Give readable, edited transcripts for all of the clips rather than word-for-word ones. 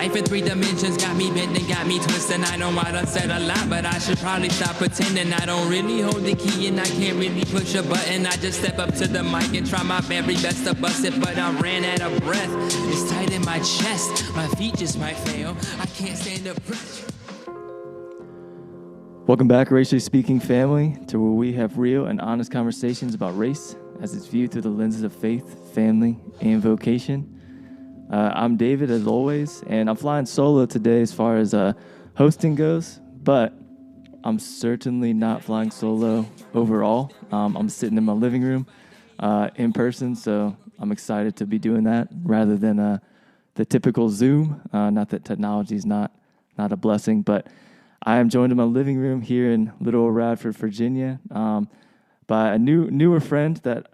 life in 3 dimensions got me bent and got me twisted. I know I done said a lot, but I should probably stop pretending. I don't really hold the key and I can't really push a button. I just step up to the mic and try my very best to bust it, but I ran out of breath. It's tight in my chest, my feet just might fail. I can't stand the pressure. Welcome back, Racially Speaking family, to where we have real and honest conversations about race as it's viewed through the lenses of faith, family, and vocation. I'm David, as always, and I'm flying solo today as far as hosting goes, but I'm certainly not flying solo overall. I'm sitting in my living room in person, so I'm excited to be doing that rather than the typical Zoom. Not that technology is not a blessing, but I am joined in my living room here in Little Radford, Virginia, by a newer friend that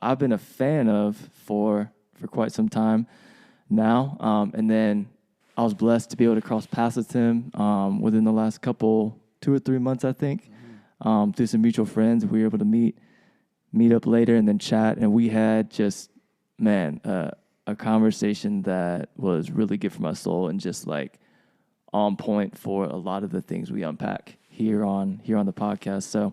I've been a fan of for quite some time now. And then I was blessed to be able to cross paths with him within the last 2 or 3 months, I think, through some mutual friends. We were able to meet up later and then chat, and we had just, a conversation that was really good for my soul and just like on point for a lot of the things we unpack here on the podcast. So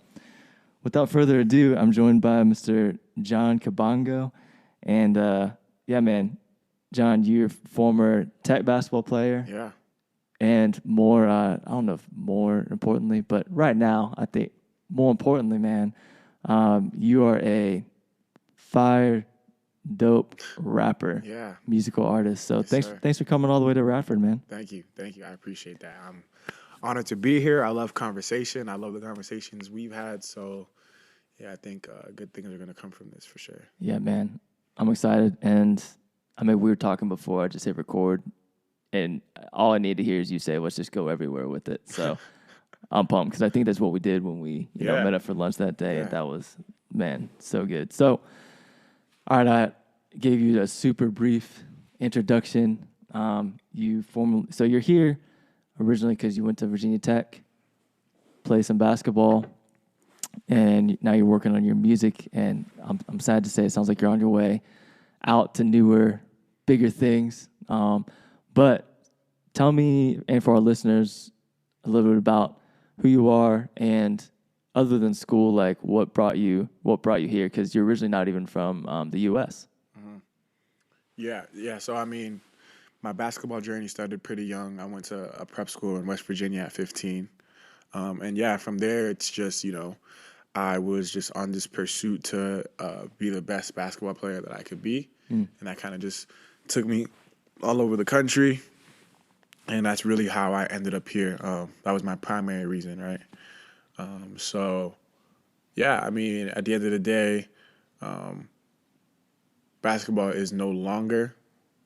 without further ado, I'm joined by Mr. Jon Kabongo. And Jon, you're a former Tech basketball player. Yeah. And more, I don't know if more importantly, but right now, I think more importantly, man, you are a fire dope rapper, musical artist. So yes, thanks for coming all the way to Radford, man. Thank you. I appreciate that. I'm honored to be here. I love conversation. I love the conversations we've had. So yeah, I think good things are going to come from this for sure. Yeah, man, I'm excited. And I mean, we were talking before. I just hit record, and all I need to hear is you say, "Let's just go everywhere with it." So I'm pumped because I think that's what we did when we met up for lunch that day. And that was, so good. So. All right, I gave you a super brief introduction. So you're here originally because you went to Virginia Tech, play some basketball, and now you're working on your music. And I'm sad to say it sounds like you're on your way out to newer, bigger things. But tell me, and for our listeners, a little bit about who you are and. Other than school, like what brought you here? Because you're originally not even from the U.S. Mm-hmm. Yeah. So I mean, my basketball journey started pretty young. I went to a prep school in West Virginia at 15, and from there it's just I was just on this pursuit to be the best basketball player that I could be, and that kind of just took me all over the country, and that's really how I ended up here. That was my primary reason, right? I mean, at the end of the day, basketball is no longer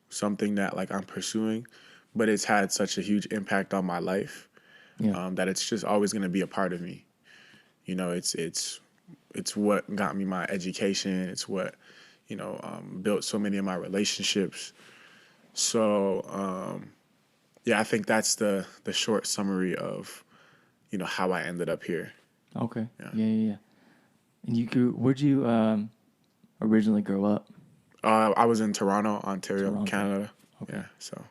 something that like I'm pursuing, but it's had such a huge impact on my life, that it's just always going to be a part of me. It's what got me my education. It's what, built so many of my relationships. So, I think that's the short summary of, how I ended up here. Okay. Yeah. And where'd you originally grow up? I was in Toronto, Ontario, Canada. Okay. Yeah. So.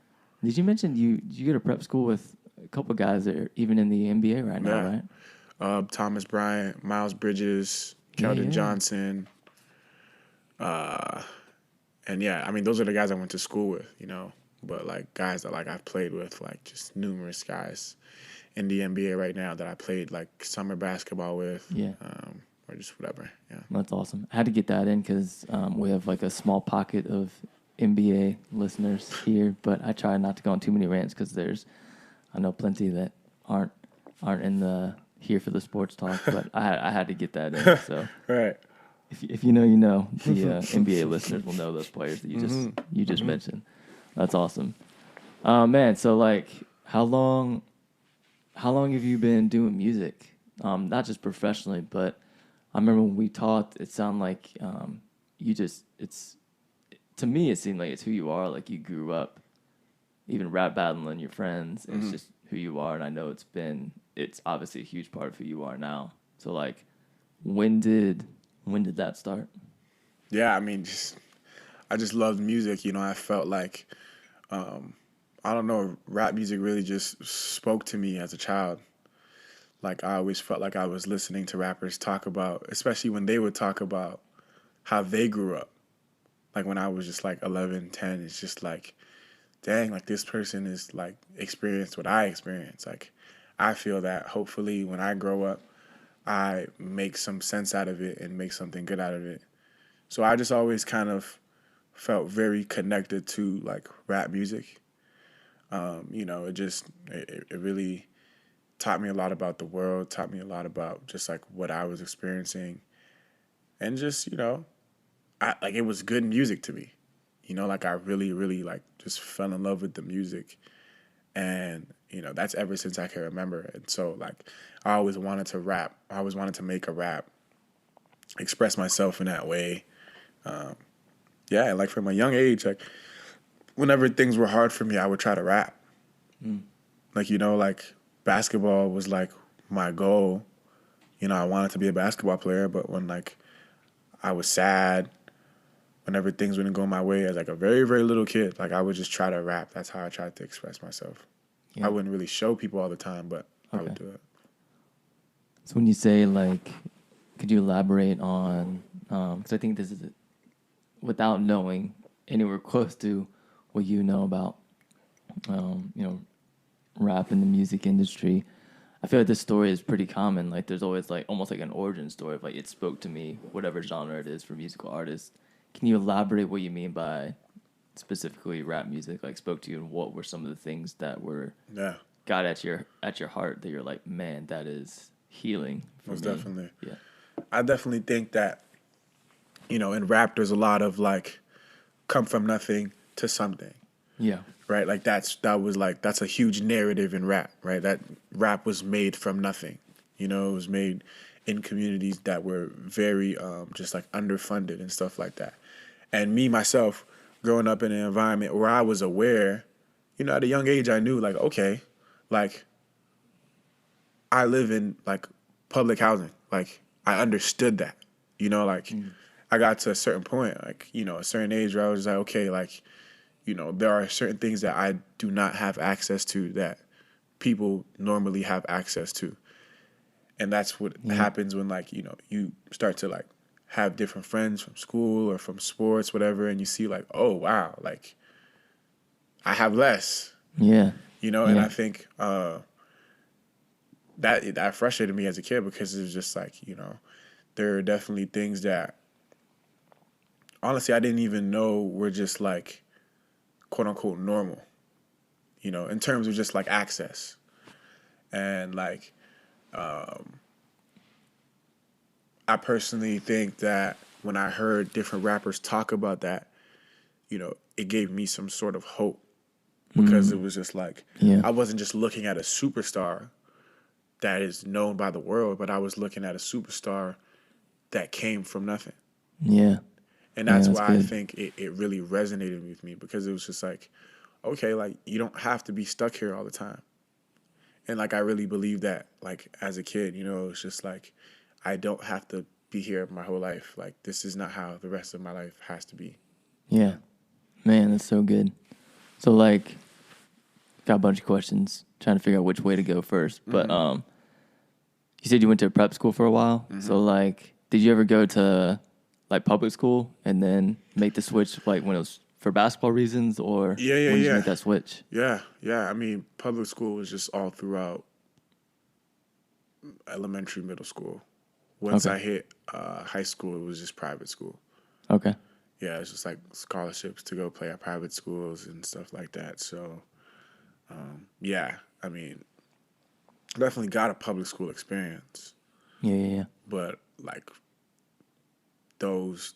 Did you mention you go to prep school with a couple guys that are even in the NBA right now, right? Thomas Bryant, Miles Bridges, Keldon Johnson. I mean, those are the guys I went to school with, but like guys that like I've played with, like just numerous guys in the NBA right now that I played like summer basketball with, or just whatever. Yeah, that's awesome. I had to get that in because we have like a small pocket of NBA listeners here, but I try not to go on too many rants because I know plenty that aren't in the here for the sports talk, but I had to get that in. So right, if you know, you know, the NBA listeners will know those players that you just mentioned. That's awesome, man. So like, how long have you been doing music? Not just professionally, but I remember when we talked, it sounded like to me, it seemed like it's who you are. Like you grew up even rap battling your friends. It's just who you are. And I know it's obviously a huge part of who you are now. So like, when did that start? Yeah, I mean, I just loved music. I felt like, on I don't know, rap music really just spoke to me as a child. Like I always felt like I was listening to rappers talk about, especially when they would talk about how they grew up. Like when I was just like 11, 10, it's just like, dang, like this person is like experienced what I experienced. Like I feel that hopefully when I grow up, I make some sense out of it and make something good out of it. So I just always kind of felt very connected to like rap music. It really taught me a lot about the world, taught me a lot about just like what I was experiencing, and just it was good music to me. Like I really, really like just fell in love with the music, and that's ever since I can remember. And so like I always wanted to rap. I always wanted to make a rap, express myself in that way. Like from a young age, like whenever things were hard for me, I would try to rap. Like like basketball was like my goal. I wanted to be a basketball player, but when like I was sad, whenever things wouldn't go my way as like a very, very little kid, like I would just try to rap. That's how I tried to express myself. Yeah. I wouldn't really show people all the time, but I would do it. So when you say like, could you elaborate on, because I think this is, without knowing anywhere close to what you know about, rap in the music industry, I feel like this story is pretty common. Like there's always like almost like an origin story of like it spoke to me, whatever genre it is for musical artists. Can you elaborate what you mean by specifically rap music? Like spoke to you, and what were some of the things that were got at your heart that you're like, man, that is healing for Most me. Definitely. Yeah. I definitely think that, in rap there's a lot of like come from nothing to something. Yeah. Right? Like that's a huge narrative in rap, right? That rap was made from nothing. It was made in communities that were very just like underfunded and stuff like that. And me, myself, growing up in an environment where I was aware, at a young age, I knew like, okay, like I live in like public housing. Like I understood that, I got to a certain point, like, a certain age where I was like, okay, like, there are certain things that I do not have access to that people normally have access to. And that's what happens when, like, you start to, like, have different friends from school or from sports, whatever, and you see, like, oh, wow, like, I have less. Yeah. And I think that frustrated me as a kid because it was just, like, there are definitely things that, honestly, I didn't even know were just, like, quote-unquote normal, in terms of just, like, access. And, like, I personally think that when I heard different rappers talk about that, it gave me some sort of hope because it was just like, I wasn't just looking at a superstar that is known by the world, but I was looking at a superstar that came from nothing. Yeah. And that's why good. I think it really resonated with me because it was just like, okay, like you don't have to be stuck here all the time. And like I really believe that, like as a kid, it's just like I don't have to be here my whole life. Like this is not how the rest of my life has to be. Yeah. Man, that's so good. So like got a bunch of questions trying to figure out which way to go first. But you said you went to a prep school for a while. Mm-hmm. So like did you ever go to like public school and then make the switch like when it was for basketball reasons or when did you make that switch? Yeah. I mean, public school was just all throughout elementary, middle school. Once I hit high school, it was just private school. Okay. Yeah, it's just like scholarships to go play at private schools and stuff like that. So, I mean, definitely got a public school experience. Yeah. But like those,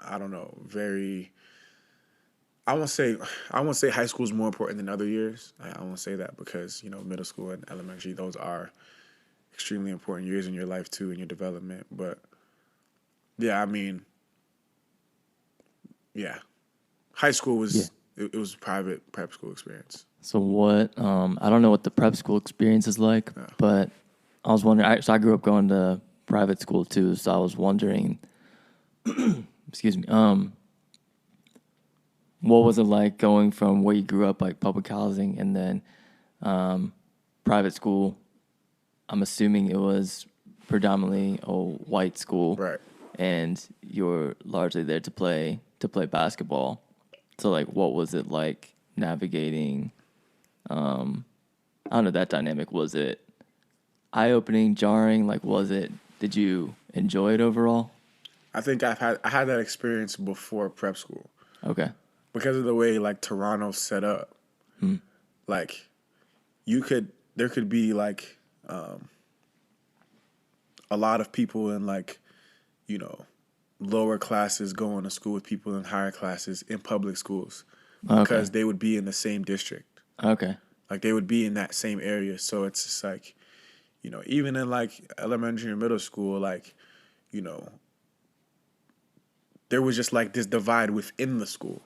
I don't know, I won't say high school is more important than other years. I won't say that because, middle school and elementary, those are extremely important years in your life too, in your development. But yeah, I mean, high school was, it was a private prep school experience. So what, I don't know what the prep school experience is like, but I was wondering, so I grew up going to private school too, so I was wondering, excuse me, What was it like going from where you grew up, like public housing, and then private school? I'm assuming it was predominantly a white school, Right. and you're largely there to play basketball. So, like, what was it like navigating? I don't know, that dynamic. Was it eye-opening, jarring? Like, did you enjoy it overall? I think I had that experience before prep school Okay. because of the way like Toronto's set up. Like there could be like a lot of people in like, you know, lower classes going to school with people in higher classes in public schools because they would be in the same district. Okay. Like they would be in that same area. So it's just like, you know, even in like elementary and middle school, like, you know, there was just like this divide within the school.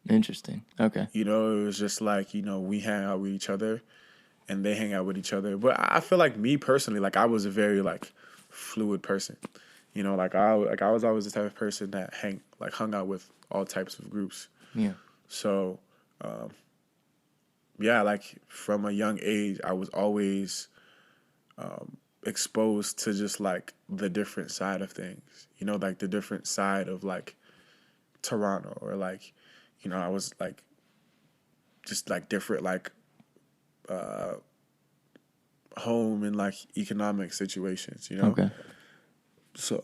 Interesting. Okay. You know, it was just like, you know, we hang out with each other and they hang out with each other. But I feel like me personally, like I was a very like fluid person. You know, like I was always the type of person that hung out with all types of groups. Yeah. So, yeah, like from a young age, I was always exposed to just like the different side of things. You know, like the different side of like Toronto, or like, you know, I was like just like different like home and like economic situations. You know. Okay. So.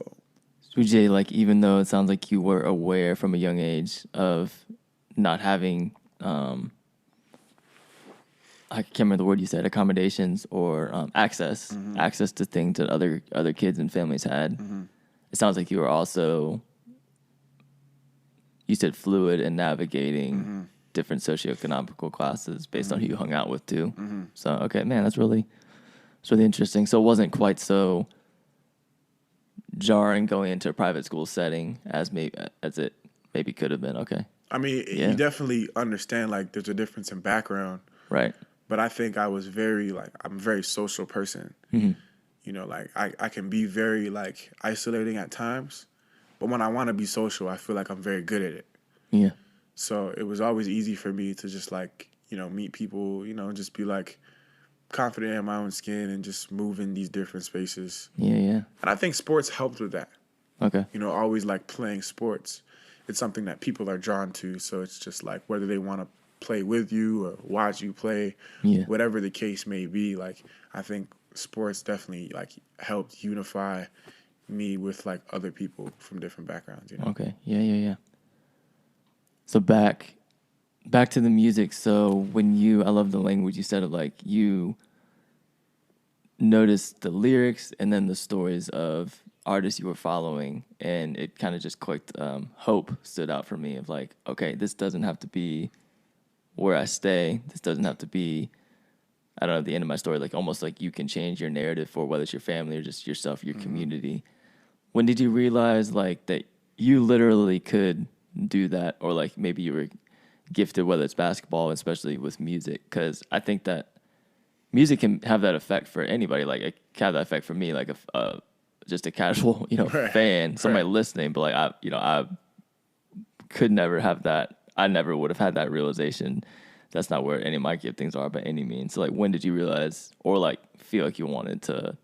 So, Jay, like, even though it sounds like you were aware from a young age of not having, I can't remember the word you said, accommodations or access to things that other kids and families had. It sounds like you were also, you said, fluid in navigating different socioeconomical classes based on who you hung out with too. So, okay, man, it's really interesting. So it wasn't quite so jarring going into a private school setting as it maybe could have been. Okay. I mean, Yeah. you definitely understand like there's a difference in background. Right. But I think I'm a very social person. You know, like I can be very like isolating at times, but when I want to be social, I feel like I'm very good at it. Yeah. So it was always easy for me to just like, you know, meet people, you know, and just be like confident in my own skin and just move in these different spaces. Yeah. Yeah. And I think sports helped with that. Okay. You know, always like playing sports. It's something that people are drawn to. So it's just like whether they want to play with you or watch you play, whatever the case may be. Like I think sports definitely like helped unify me with like other people from different backgrounds. You know? Okay. Yeah. Yeah. Yeah. So back to the music. So I love the language you said of like you noticed the lyrics and then the stories of artists you were following, and it kind of just clicked. Hope stood out for me of like, okay, this doesn't have to be where I stay. This doesn't have to be, I don't know, the end of my story. Like almost like you can change your narrative for whether it's your family or just yourself, your community. When did you realize like that you literally could do that, or like maybe you were gifted, whether it's basketball, especially with music? Because I think that music can have that effect for anybody. Like it can have that effect for me, like just a casual, fan, somebody listening. But like I could never have that. I never would have had that realization. That's not where any of my giftings are by any means. So like, when did you realize, or like feel like you wanted to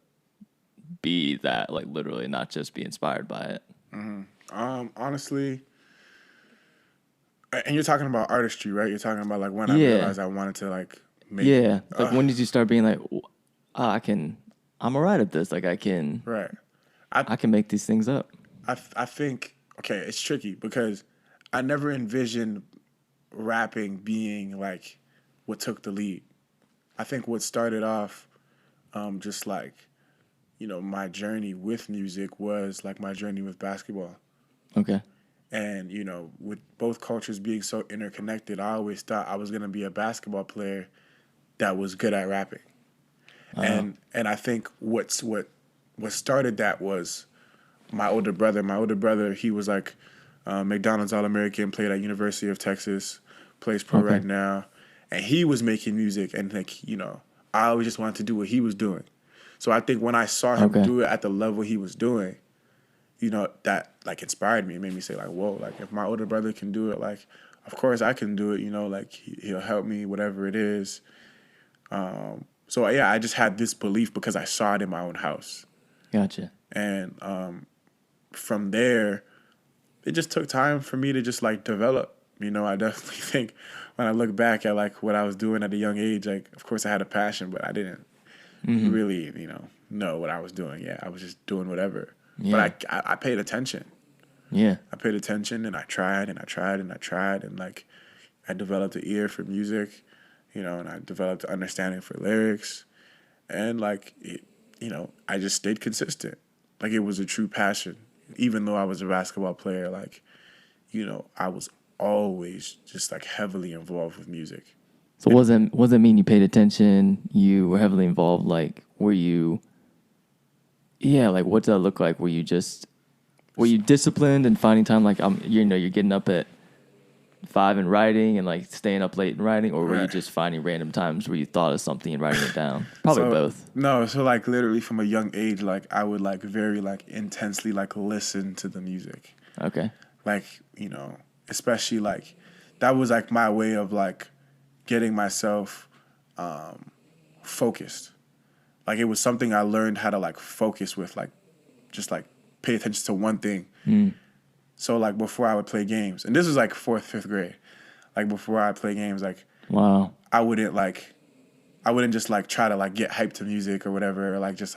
be that, like literally, not just be inspired by it? Honestly, and you're talking about artistry, right? You're talking about like when I realized I wanted to like make. Yeah, like when did you start being like, I'm alright at this. Like I can make these things up. I think, okay, it's tricky because I never envisioned rapping being like what took the lead. I think what started off just like, my journey with music was like my journey with basketball. Okay. And, with both cultures being so interconnected, I always thought I was going to be a basketball player that was good at rapping. And I think what started that was my older brother. My older brother, he was like McDonald's All-American, played at University of Texas, plays pro right now. And he was making music, and like, I always just wanted to do what he was doing. So I think when I saw him do it at the level he was doing, that like inspired me. It made me say like, whoa, like if my older brother can do it, like of course I can do it, you know, like he'll help me, whatever it is. So yeah, I just had this belief because I saw it in my own house. Gotcha. And from there, it just took time for me to just like develop. You know, I definitely think when I look back at like what I was doing at a young age, like of course I had a passion, but I didn't really, you know what I was doing. Yeah, I was just doing whatever. Yeah. But I paid attention. Yeah. I paid attention and I tried and I tried and I tried and like I developed an ear for music, you know, and I developed an understanding for lyrics, and like you know, I just stayed consistent. Like it was a true passion. Even though I was a basketball player, like, you know, I was always just like heavily involved with music. So wasn't mean you paid attention, you were heavily involved, like were you like what did that look like? Were you disciplined and finding time like you're getting up at 5 and writing and like staying up late and writing, or were you just finding random times where you thought of something and writing it down? Probably both. No, so like literally from a young age, like I would like very like intensely like listen to the music. Okay. Like, you know, especially like that was like my way of like getting myself focused. Like it was something I learned how to like focus with, like just like pay attention to one thing. So like before I would play games, and this was like 4th, 5th grade. Like before I play games, like wow, I wouldn't just like try to like get hyped to music or whatever, or like just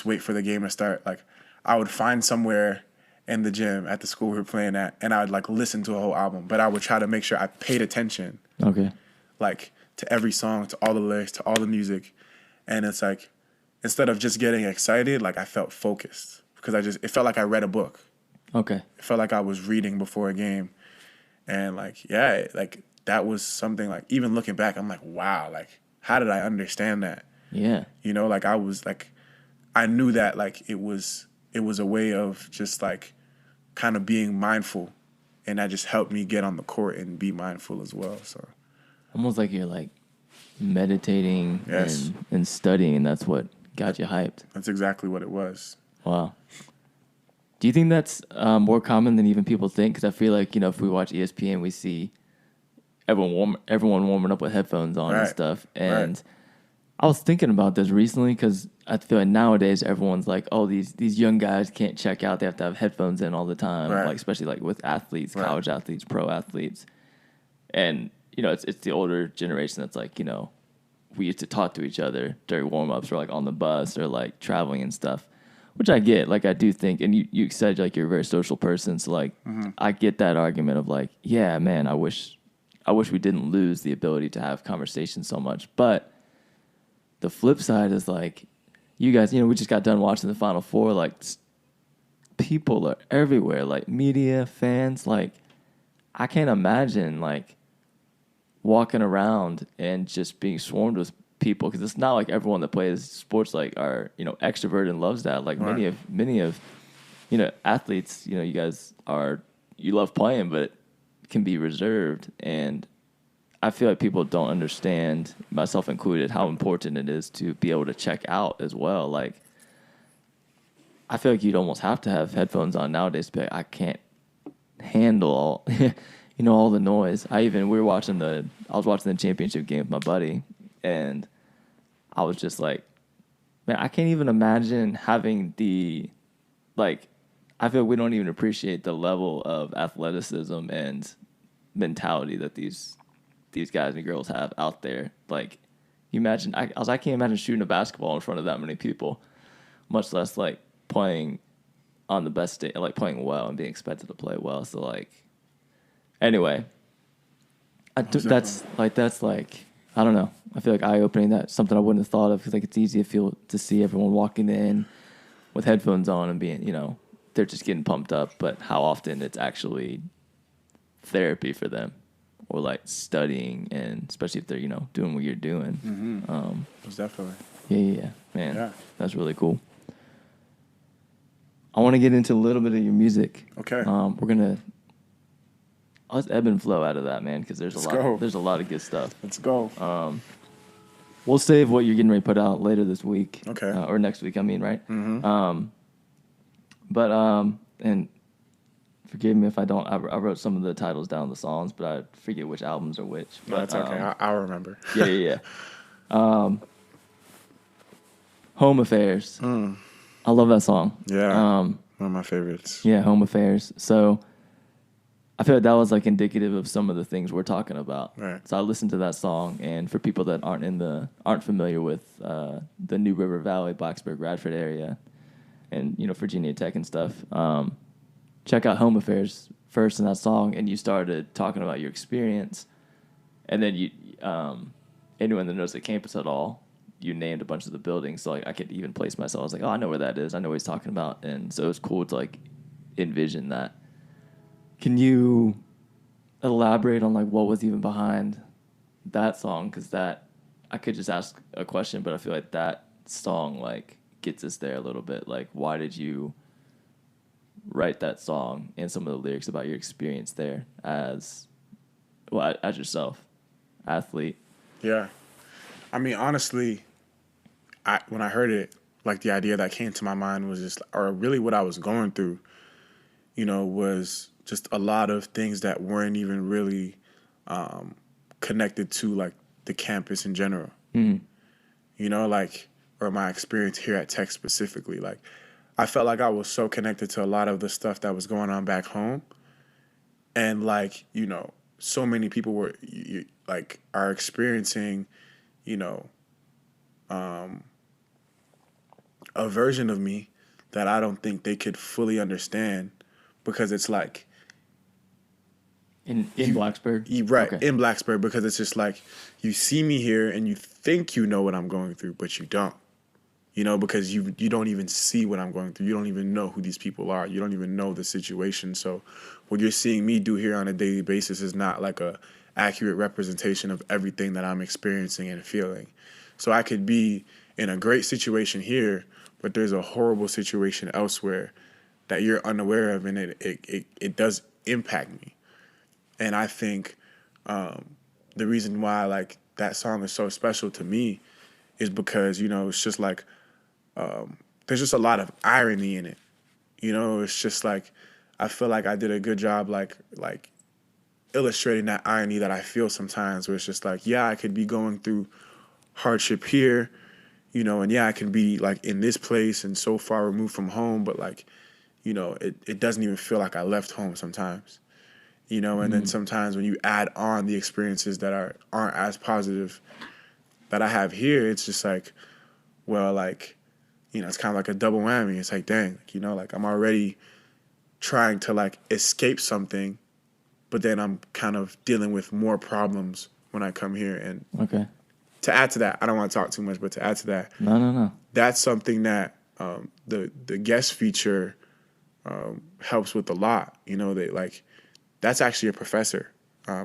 wait for the game to start. Like I would find somewhere in the gym at the school we were playing at, and I would like listen to a whole album, but I would try to make sure I paid attention. Okay. Like to every song, to all the lyrics, to all the music. And it's like, instead of just getting excited, like I felt focused because it felt like I read a book. Okay. It felt like I was reading before a game. And like, yeah, like that was something like, even looking back, I'm like, wow, like how did I understand that? Yeah. You know, like I knew that like it was a way of just like kind of being mindful, and that just helped me get on the court and be mindful as well. So almost like you're like meditating yes. and studying, and that's what got you hyped. That's exactly what it was. Wow. Do you think that's more common than even people think? Because I feel like, you know, if we watch ESPN, we see everyone warming up with headphones on and stuff. And I was thinking about this recently because I feel like nowadays everyone's like, oh, these young guys can't check out. They have to have headphones in all the time, like especially like with athletes, college athletes, pro athletes. And, you know, it's the older generation that's like, you know, we used to talk to each other during warm-ups or like on the bus or like traveling and stuff. Which I get, like I do think, and you said like you're a very social person, so like I get that argument of like, yeah, man, I wish we didn't lose the ability to have conversations so much. But the flip side is like, you guys, you know, we just got done watching the Final Four, like people are everywhere, like media, fans, like I can't imagine like walking around and just being swarmed with people, because it's not like everyone that plays sports like are, you know, extroverted and loves that. Like many of you know, athletes, you know, you love playing, but can be reserved. And I feel like people don't understand, myself included, how important it is to be able to check out as well. Like I feel like you'd almost have to have headphones on nowadays, but I can't handle all you know, all the noise. I was watching the championship game with my buddy, and I was just like, man, I can't even imagine having I feel like we don't even appreciate the level of athleticism and mentality that these guys and girls have out there. Like, you imagine, I can't imagine shooting a basketball in front of that many people, much less like playing on the best day, like playing well and being expected to play well. So like, anyway, that's like, I don't know. I feel like eye-opening. That's something I wouldn't have thought of, because like it's easy to see everyone walking in with headphones on and being, you know, they're just getting pumped up. But how often it's actually therapy for them, or like studying, and especially if they're, you know, doing what you're doing. Mm-hmm. Most definitely. Yeah, man. That's really cool. I want to get into a little bit of your music. Okay. We're gonna. Let's ebb and flow out of that, man, because there's a lot of good stuff. Let's go. We'll save what you're getting ready to put out later this week. Okay. Or next week, I mean, right? Mm-hmm. And Forgive me if I don't. I wrote some of the titles down, the songs, but I forget which albums are which. No, But, that's okay. I'll remember. Yeah. Home Affairs. I love that song. Yeah. One of my favorites. Yeah, Home Affairs. So I feel like that was like indicative of some of the things we're talking about. Right. So I listened to that song, and for people that aren't familiar with the New River Valley, Blacksburg, Radford area, and Virginia Tech and stuff, check out Home Affairs first in that song, and you started talking about your experience, and then you anyone that knows the campus at all, you named a bunch of the buildings, so like I could even place myself. I was like, oh, I know where that is. I know what he's talking about, and so it's cool to like envision that. Can you elaborate on like what was even behind that song? Because that I could just ask a question, but I feel like that song like gets us there a little bit. Like, why did you write that song and some of the lyrics about your experience there as yourself, athlete? Yeah. I mean, honestly, when I heard it, like the idea that came to my mind was just, or really what I was going through, was just a lot of things that weren't even really connected to like the campus in general. Like, or my experience here at Tech specifically. Like, I felt like I was so connected to a lot of the stuff that was going on back home. And like, so many people are experiencing, a version of me that I don't think they could fully understand, because it's like in Blacksburg, right? Okay. In Blacksburg, because it's just like you see me here and you think you know what I'm going through, but you don't. Because you don't even see what I'm going through. You don't even know who these people are. You don't even know the situation. So what you're seeing me do here on a daily basis is not like a accurate representation of everything that I'm experiencing and feeling. So I could be in a great situation here, but there's a horrible situation elsewhere that you're unaware of, and it does impact me. And I think the reason why like that song is so special to me is because, it's just like there's just a lot of irony in it. It's just like I feel like I did a good job like illustrating that irony that I feel sometimes, where it's just like, yeah, I could be going through hardship here, and yeah, I can be like in this place and so far removed from home, but like, it doesn't even feel like I left home sometimes, and then sometimes when you add on the experiences that aren't as positive that I have here, it's just like, well, like, it's kind of like a double whammy. It's like, dang, like I'm already trying to like escape something, but then I'm kind of dealing with more problems when I come here. And Okay. to add to that, I don't want to talk too much, but to add to that, No. that's something that the guest feature helps with a lot. That's actually a professor,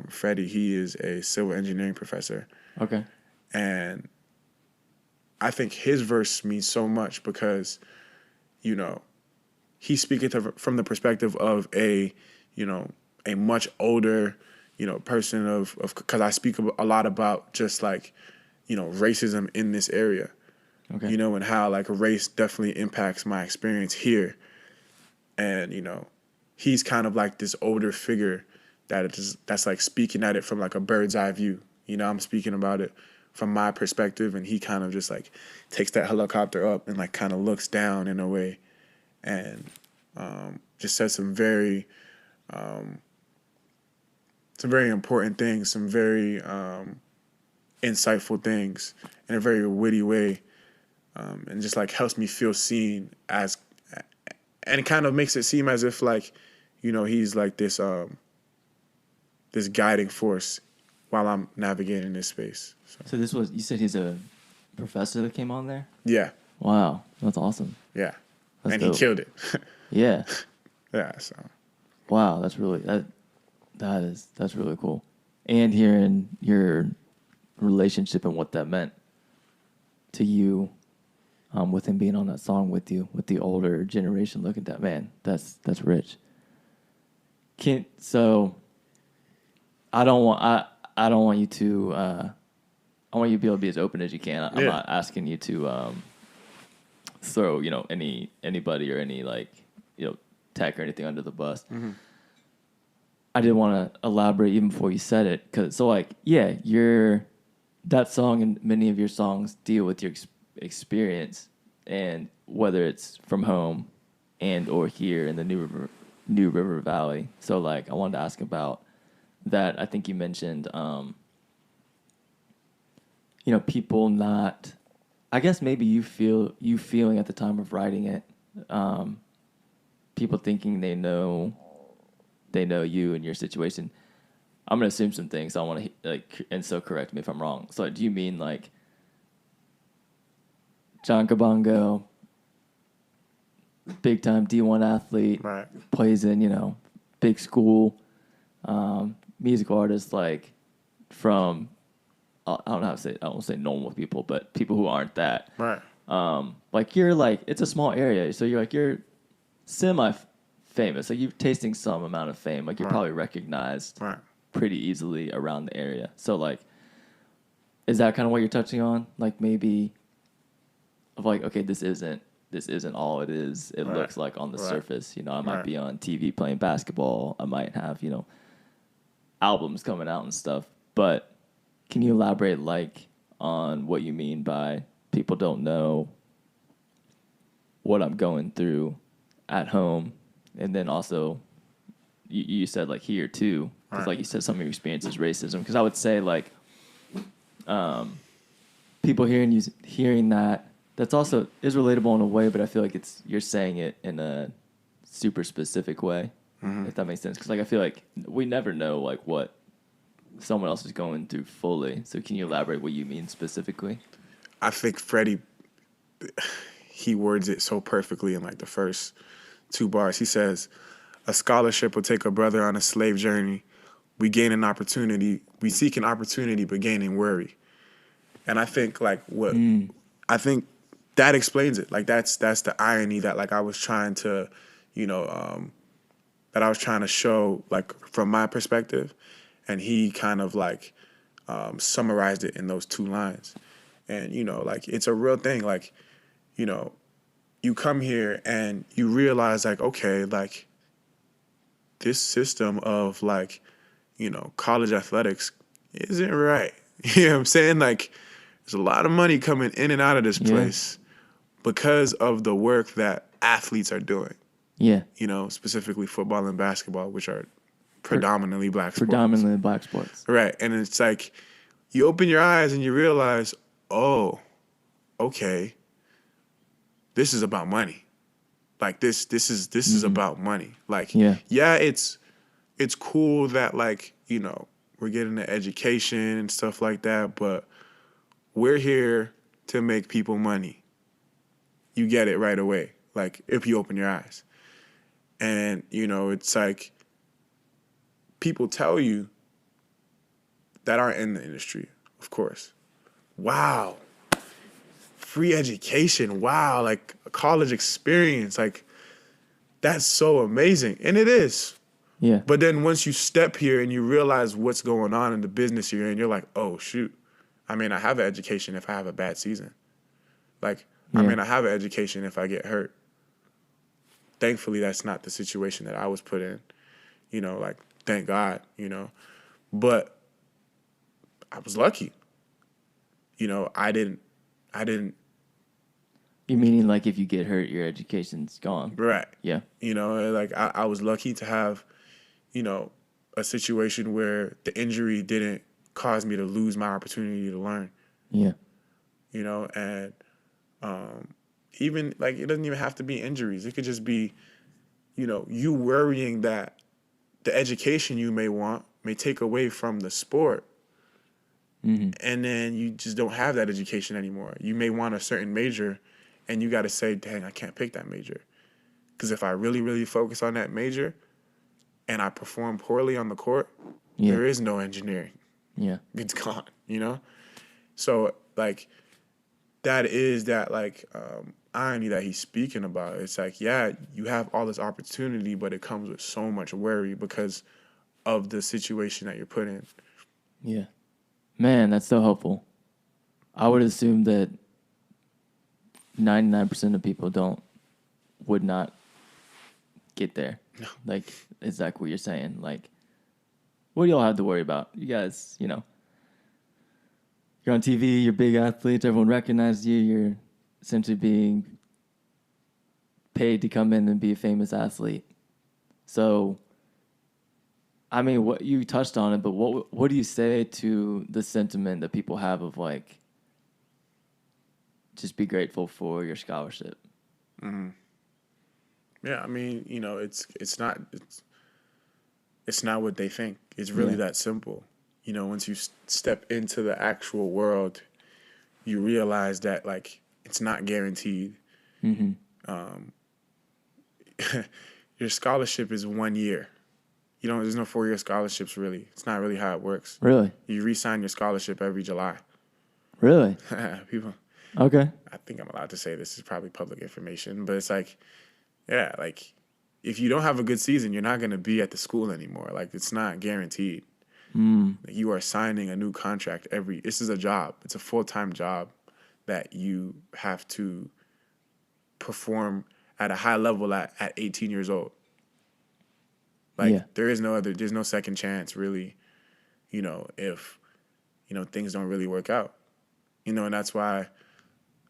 Freddie. He is a civil engineering professor. Okay. And I think his verse means so much because, he's speaking from the perspective of a much older, person of because I speak a lot about just like, racism in this area, Okay. and how like race definitely impacts my experience here. And, he's kind of like this older figure that's like speaking at it from like a bird's eye view. I'm speaking about it from my perspective, and he kind of just like takes that helicopter up and like kind of looks down in a way, and just says some very important things, some very insightful things in a very witty way, and just like helps me feel seen and it kind of makes it seem as if like, he's like this this guiding force while I'm navigating this space. So you said he's a professor that came on there? Yeah. Wow, that's awesome. Yeah. That's and dope. he killed it. Yeah. Yeah. So. Wow, that's really cool. And hearing your relationship and what that meant to you, with him being on that song with you, with the older generation looking at that, man, that's rich. So I don't want you to. I want you to be able to be as open as you can. I'm not asking you to throw anybody or any like Tech or anything under the bus. I didn't want to elaborate even before you said it, because so like that song and many of your songs deal with your experience, and whether it's from home and or here in the New River Valley. So like I wanted to ask about that. I think you mentioned people not, I guess maybe you feeling at the time of writing it, people thinking they know you and your situation. I'm gonna assume some things. I want to and so correct me if I'm wrong. So do you mean like Jon Kabongo, big time D1 athlete, Right. plays in big school, musical artist like from I don't know how to say it. I won't say normal people, but people who aren't that. Right. Like you're like it's a small area, so you're semi famous. Like you're tasting some amount of fame. Like you're probably recognized pretty easily around the area. So like, is that kind of what you're touching on? Like maybe of like, okay, this isn't all it is. It looks like on the surface. I might be on TV playing basketball. I might have albums coming out and stuff. But can you elaborate like on what you mean by people don't know what I'm going through at home, and then also you said like here too, because like you said some of your experience is racism. Because I would say like people hearing that's also is relatable in a way, but I feel like you're saying it in a super specific way, if that makes sense. Because like I feel like we never know like what someone else is going through fully. So can you elaborate what you mean specifically? I think Freddie, he words it so perfectly in like the first 2 bars. He says, "A scholarship will take a brother on a slave journey. We gain an opportunity. We seek an opportunity, but gaining worry." And I think like I think that explains it. Like that's the irony that like I was trying to, that I was trying to show like from my perspective, and he kind of like summarized it in those 2 lines. And like it's a real thing. Like you come here and you realize like, okay, like this system of like college athletics isn't right. You know what I'm saying? Like there's a lot of money coming in and out of this place because of the work that athletes are doing. Yeah. Specifically football and basketball, which are predominantly black sports. Predominantly black sports. Right. And it's like you open your eyes and you realize, oh, okay, this is about money. Like this is about money. Like it's cool that like, we're getting an education and stuff like that, but we're here to make people money. You get it right away, like if you open your eyes. And, it's like people tell you that aren't in the industry, of course. Wow. Free education. Wow. Like a college experience. Like that's so amazing. And it is. Yeah. But then once you step here and you realize what's going on in the business you're in, you're like, oh, shoot. I mean, I have an education if I have a bad season. Like, I mean, I have an education if I get hurt. Thankfully, that's not the situation that I was put in. Like, thank God, But I was lucky. I didn't. You meaning like if you get hurt, your education's gone? Right. Yeah. Like I was lucky to have, a situation where the injury didn't cause me to lose my opportunity to learn. Yeah. And even like it doesn't even have to be injuries. It could just be, you worrying that the education you may want may take away from the sport. Mm-hmm. And then you just don't have that education anymore. You may want a certain major and you got to say, dang, I can't pick that major. Because if I really, really focus on that major and I perform poorly on the court, there is no engineering. Yeah. It's gone, So, like, that is that, like, irony that he's speaking about. It's like, yeah, you have all this opportunity, but it comes with so much worry because of the situation that you're put in. Yeah. Man, that's so helpful. I would assume that 99% of people would not get there. No. Like, exactly what you're saying. Like, What do y'all have to worry about? You guys, you're on TV, you're big athletes, everyone recognizes you, you're essentially being paid to come in and be a famous athlete. So, I mean, what you touched on it, but what do you say to the sentiment that people have of like, just be grateful for your scholarship? Yeah, I mean, it's not what they think. It's really that simple. Once you step into the actual world, you realize that like it's not guaranteed. Your scholarship is 1 year. There's no 4-year scholarships really. It's not really how it works. Really? You re-sign your scholarship every July. Really? People, Okay. I think I'm allowed to say this is probably public information, but it's like, yeah, like if you don't have a good season, you're not going to be at the school anymore. Like it's not guaranteed. Like, you are signing a new contract this is a job. It's a full-time job that you have to perform at a high level at 18 years old. Like there's no second chance really, if, things don't really work out, and that's why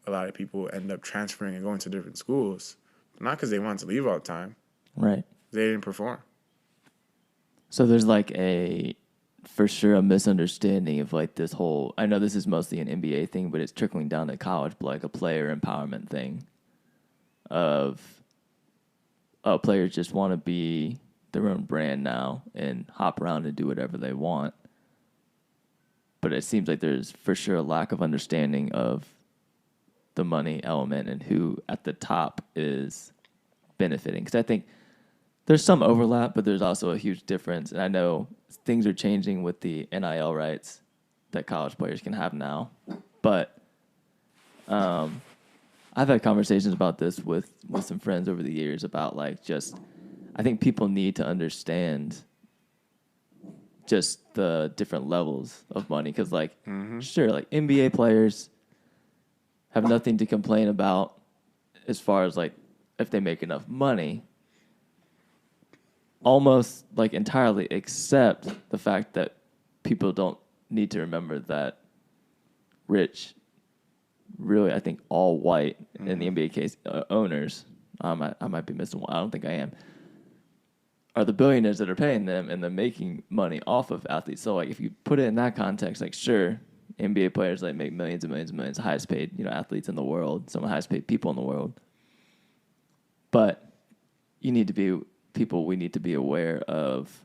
a lot of people end up transferring and going to different schools, not because they want to leave all the time. Right. They didn't perform. So there's like for sure a misunderstanding of like this whole, I know this is mostly an NBA thing, but it's trickling down to college, but like a player empowerment thing of players just want to be their own brand now and hop around and do whatever they want. But it seems like there's for sure a lack of understanding of the money element and who at the top is benefiting. Because I think there's some overlap, but there's also a huge difference. And I know things are changing with the NIL rights that college players can have now. But I've had conversations about this with some friends over the years about like just, I think people need to understand just the different levels of money. Because like, sure, like NBA players have nothing to complain about as far as like if they make enough money, almost like entirely, except the fact that people don't need to remember that rich, really, I think all white in the NBA case owners, I might be missing one, I don't think I am, are the billionaires that are paying them and they're making money off of athletes. So like if you put it in that context, like sure, NBA players like make millions and millions and millions, highest paid, athletes in the world, some of the highest paid people in the world. But we need to be aware of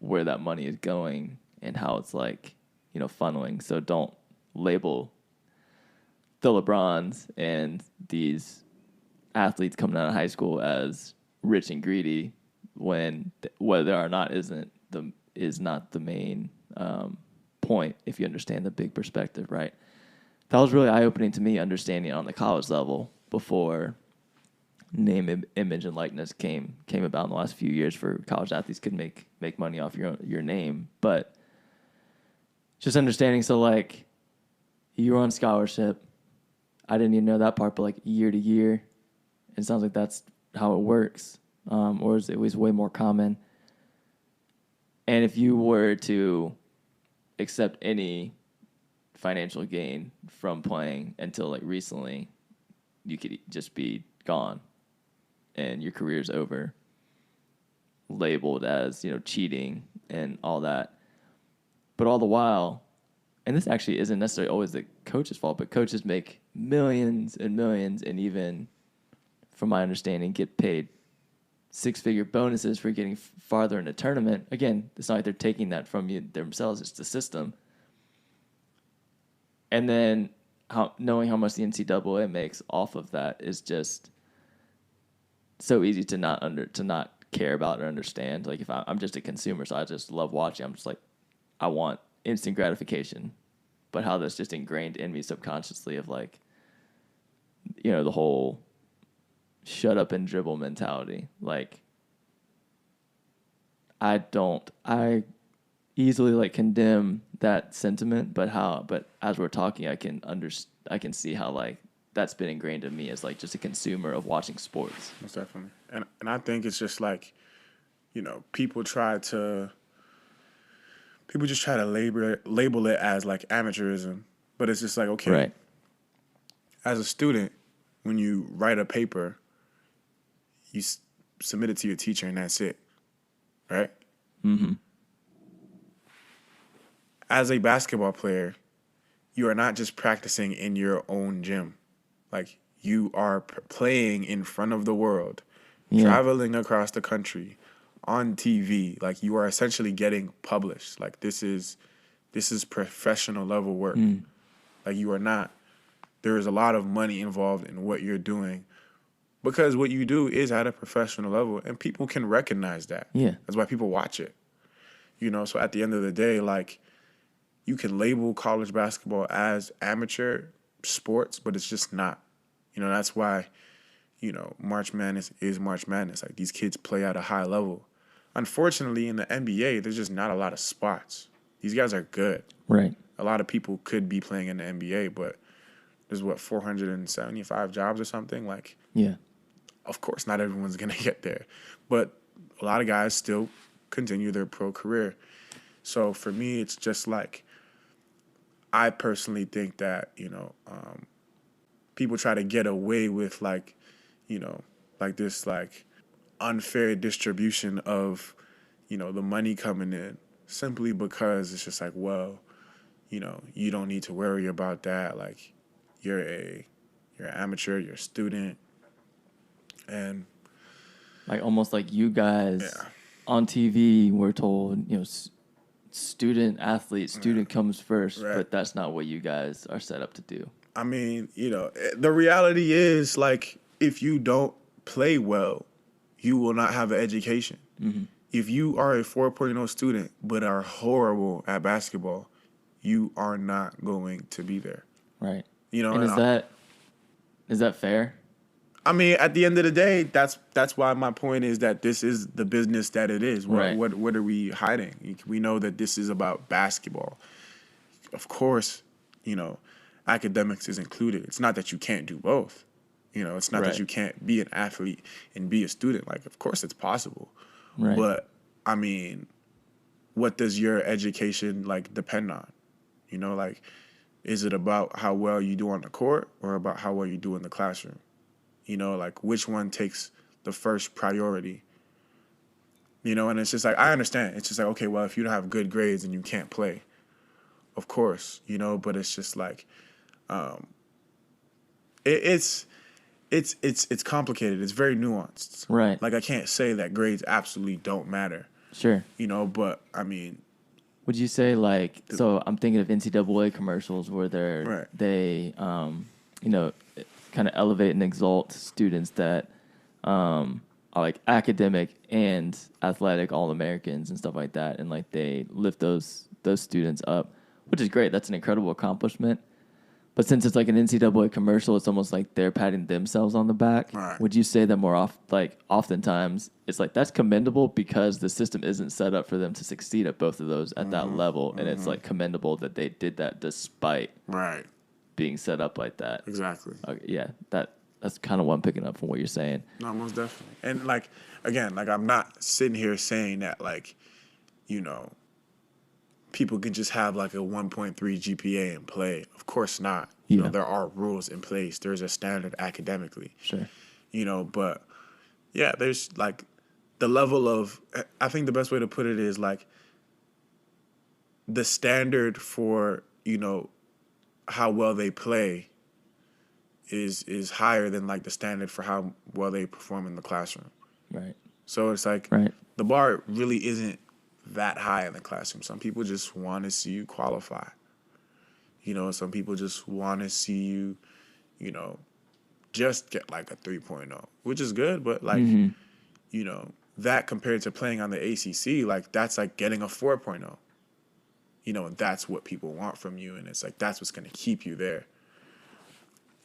where that money is going and how it's like, funneling. So don't label the LeBrons and these athletes coming out of high school as rich and greedy when whether or not is not the main point if you understand the big perspective, right? That was really eye-opening to me, understanding on the college level before name, image, and likeness came about in the last few years for college athletes could make money off your name. But just understanding, so like you were on scholarship. I didn't even know that part, but like year to year, it sounds like that's how it works, or is it was way more common. And if you were to accept any financial gain from playing until like recently, you could just be gone and your career's over, labeled as, cheating and all that. But all the while, and this actually isn't necessarily always the coach's fault, but coaches make millions and millions and even, from my understanding, get paid six-figure bonuses for getting farther in a tournament. Again, it's not like they're taking that from you themselves, it's the system. And then knowing how much the NCAA makes off of that is just so easy to not care about or understand. Like if I'm just a consumer, so I just love watching. I'm just like, I want instant gratification, but how that's just ingrained in me subconsciously of like, the whole shut up and dribble mentality. Like I easily like condemn that sentiment, but as we're talking, I can see how like that's been ingrained in me as like just a consumer of watching sports. Most definitely. And I think it's just like, people try to people just try to label it as like amateurism, but it's just like, okay, Right. as a student, when you write a paper, you submit it to your teacher and that's it, right? Mm-hmm. As a basketball player, you are not just practicing in your own gym. Like, you are playing in front of the world, traveling across the country, on TV. Like, you are essentially getting published. Like, this is professional level work. Like, you are not. There is a lot of money involved in what you're doing because what you do is at a professional level, and people can recognize that. Yeah. That's why people watch it. So at the end of the day, like, you can label college basketball as amateur sports, but it's just not. That's why, March Madness is March Madness. Like, these kids play at a high level. Unfortunately, in the NBA, there's just not a lot of spots. These guys are good. Right. A lot of people could be playing in the NBA, but there's 475 jobs or something. Like, Yeah. of course, not everyone's going to get there. But a lot of guys still continue their pro career. So for me, it's just like, I personally think that, people try to get away with like this like unfair distribution of, the money coming in simply because it's just like, well, you don't need to worry about that. Like, you're an amateur, you're a student. And like almost like you guys on TV were told, student athlete, student comes first, but that's not what you guys are set up to do. I mean, the reality is, like, if you don't play well, you will not have an education. Mm-hmm. If you are a 4.0 student but are horrible at basketball, you are not going to be there. Right. And is that fair? I mean, at the end of the day, that's why my point is that this is the business that it is. What are we hiding? We know that this is about basketball. Of course, academics is included. It's not that you can't do both. It's not that you can't be an athlete and be a student. Like, of course it's possible. Right. But, I mean, what does your education, like, depend on? Like, is it about how well you do on the court or about how well you do in the classroom? Like, which one takes the first priority? And it's just like, I understand. It's just like, okay, well, if you don't have good grades and you can't play, of course, but it's just like, it's complicated. It's very nuanced. Right. Like, I can't say that grades absolutely don't matter. Sure. But I mean, would you say like, so I'm thinking of NCAA commercials where they kind of elevate and exalt students that are like academic and athletic All-Americans and stuff like that, and like they lift those students up, which is great. That's an incredible accomplishment. But since it's like an NCAA commercial, it's almost like they're patting themselves on the back. Right. Would you say that oftentimes it's like that's commendable because the system isn't set up for them to succeed at both of those at that level, and it's like commendable that they did that despite being set up like that. Exactly. Okay, yeah, that's kind of what I'm picking up from what you're saying. No, most definitely. And like, again, like, I'm not sitting here saying that, like, people can just have like a 1.3 GPA and play. Of course not. There are rules in place. There's a standard academically. Sure. But yeah, there's like the level of, I think the best way to put it is like the standard for, how well they play is higher than like the standard for how well they perform in the classroom. Right. So it's like the bar really isn't that high in the classroom. Some people just want to see you qualify. Some people just want to see you, just get like a 3.0, which is good, but like, that compared to playing on the ACC, like that's like getting a 4.0. And that's what people want from you, and it's like that's what's going to keep you there.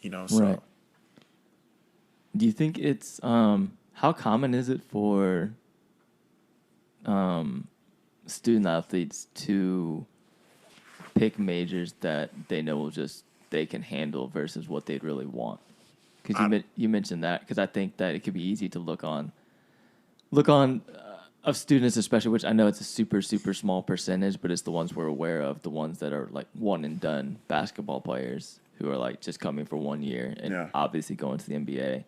So. Right. Do you think it's how common is it for student athletes to pick majors that they know they can handle versus what they'd really want? Because you mentioned that, because I think that it could be easy to look on of students, especially, which I know it's a super, super small percentage, but it's the ones we're aware of, the ones that are like one and done basketball players who are like just coming for 1 year and obviously going to the NBA.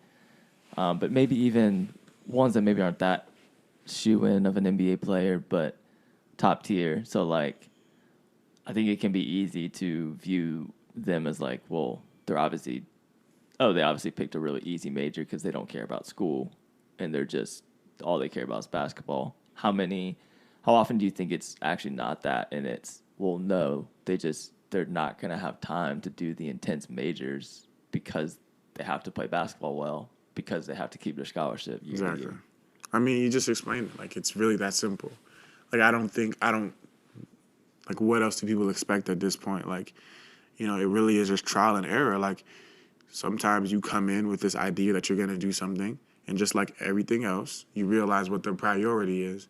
But maybe even ones that maybe aren't that shoe-in of an NBA player, but top tier. So, like, I think it can be easy to view them as like, well, they obviously picked a really easy major because they don't care about school and they're just, all they care about is basketball. How often do you think it's actually not that and it's, well, no, they're not going to have time to do the intense majors because they have to play basketball well, because they have to keep their scholarship year to year. I mean, you just explained it. Like, it's really that simple. Like, like, what else do people expect at this point? Like, you know, it really is just trial and error. Like, sometimes you come in with this idea that you're going to do something, and just like everything else, you realize what the priority is,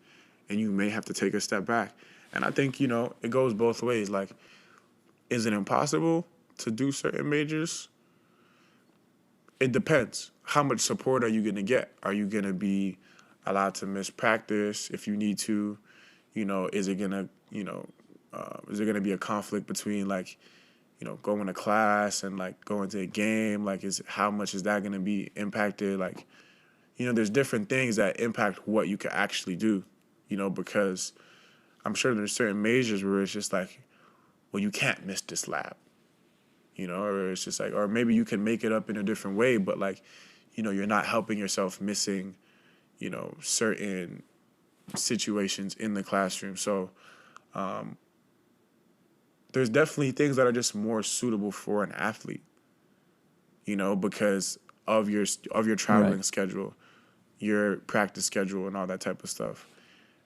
and you may have to take a step back. And I think, you know, it goes both ways. Like, is it impossible to do certain majors? It depends. How much support are you going to get? Are you going to be allowed to miss practice if you need to? You know, is it going to be a conflict between, like, you know, going to class and, like, going to a game? Like, how much is that going to be impacted? Like, you know, there's different things that impact what you can actually do, you know, because I'm sure there's certain majors where it's just like, well, you can't miss this lab, you know, or it's just like, or maybe you can make it up in a different way, but, like, you know, you're not helping yourself missing, you know, certain situations in the classroom. So there's definitely things that are just more suitable for an athlete, you know, because of your traveling schedule, your practice schedule, and all that type of stuff.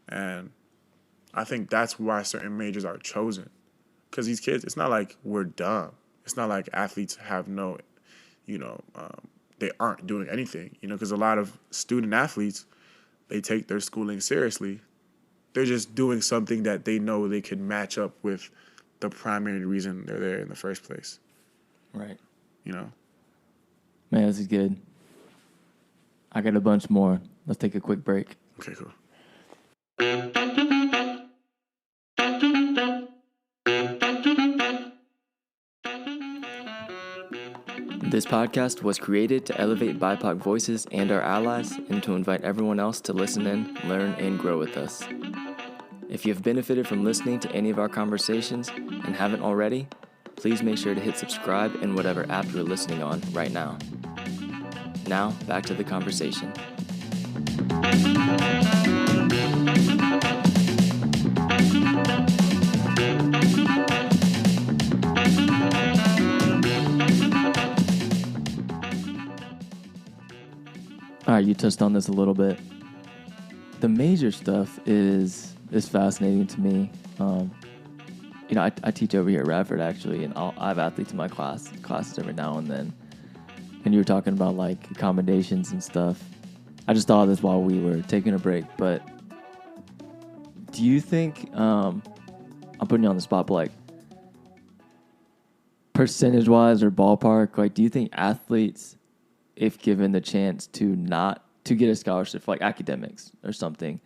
And I think that's why certain majors are chosen. Because these kids, it's not like we're dumb. It's not like athletes have no, you know, they aren't doing anything, you know, because a lot of student athletes, they take their schooling seriously. They're just doing something that they know they can match up with the primary reason they're there in the first place. Right. You know? Man, this is good. I got a bunch more. Let's take a quick break. Okay, cool. This podcast was created to elevate BIPOC voices and our allies and to invite everyone else to listen in, learn, and grow with us. If you have benefited from listening to any of our conversations and haven't already, please make sure to hit subscribe in whatever app you're listening on right now. Now, back to the conversation. All right, you touched on this a little bit. The major stuff is fascinating to me. You know, I teach over here at Radford, actually, and I have athletes in my classes every now and then. And you were talking about, like, accommodations and stuff. I just thought of this while we were taking a break, but do you think, I'm putting you on the spot, but, like, percentage-wise or ballpark, like, do you think athletes, if given the chance to get a scholarship for, like, academics or something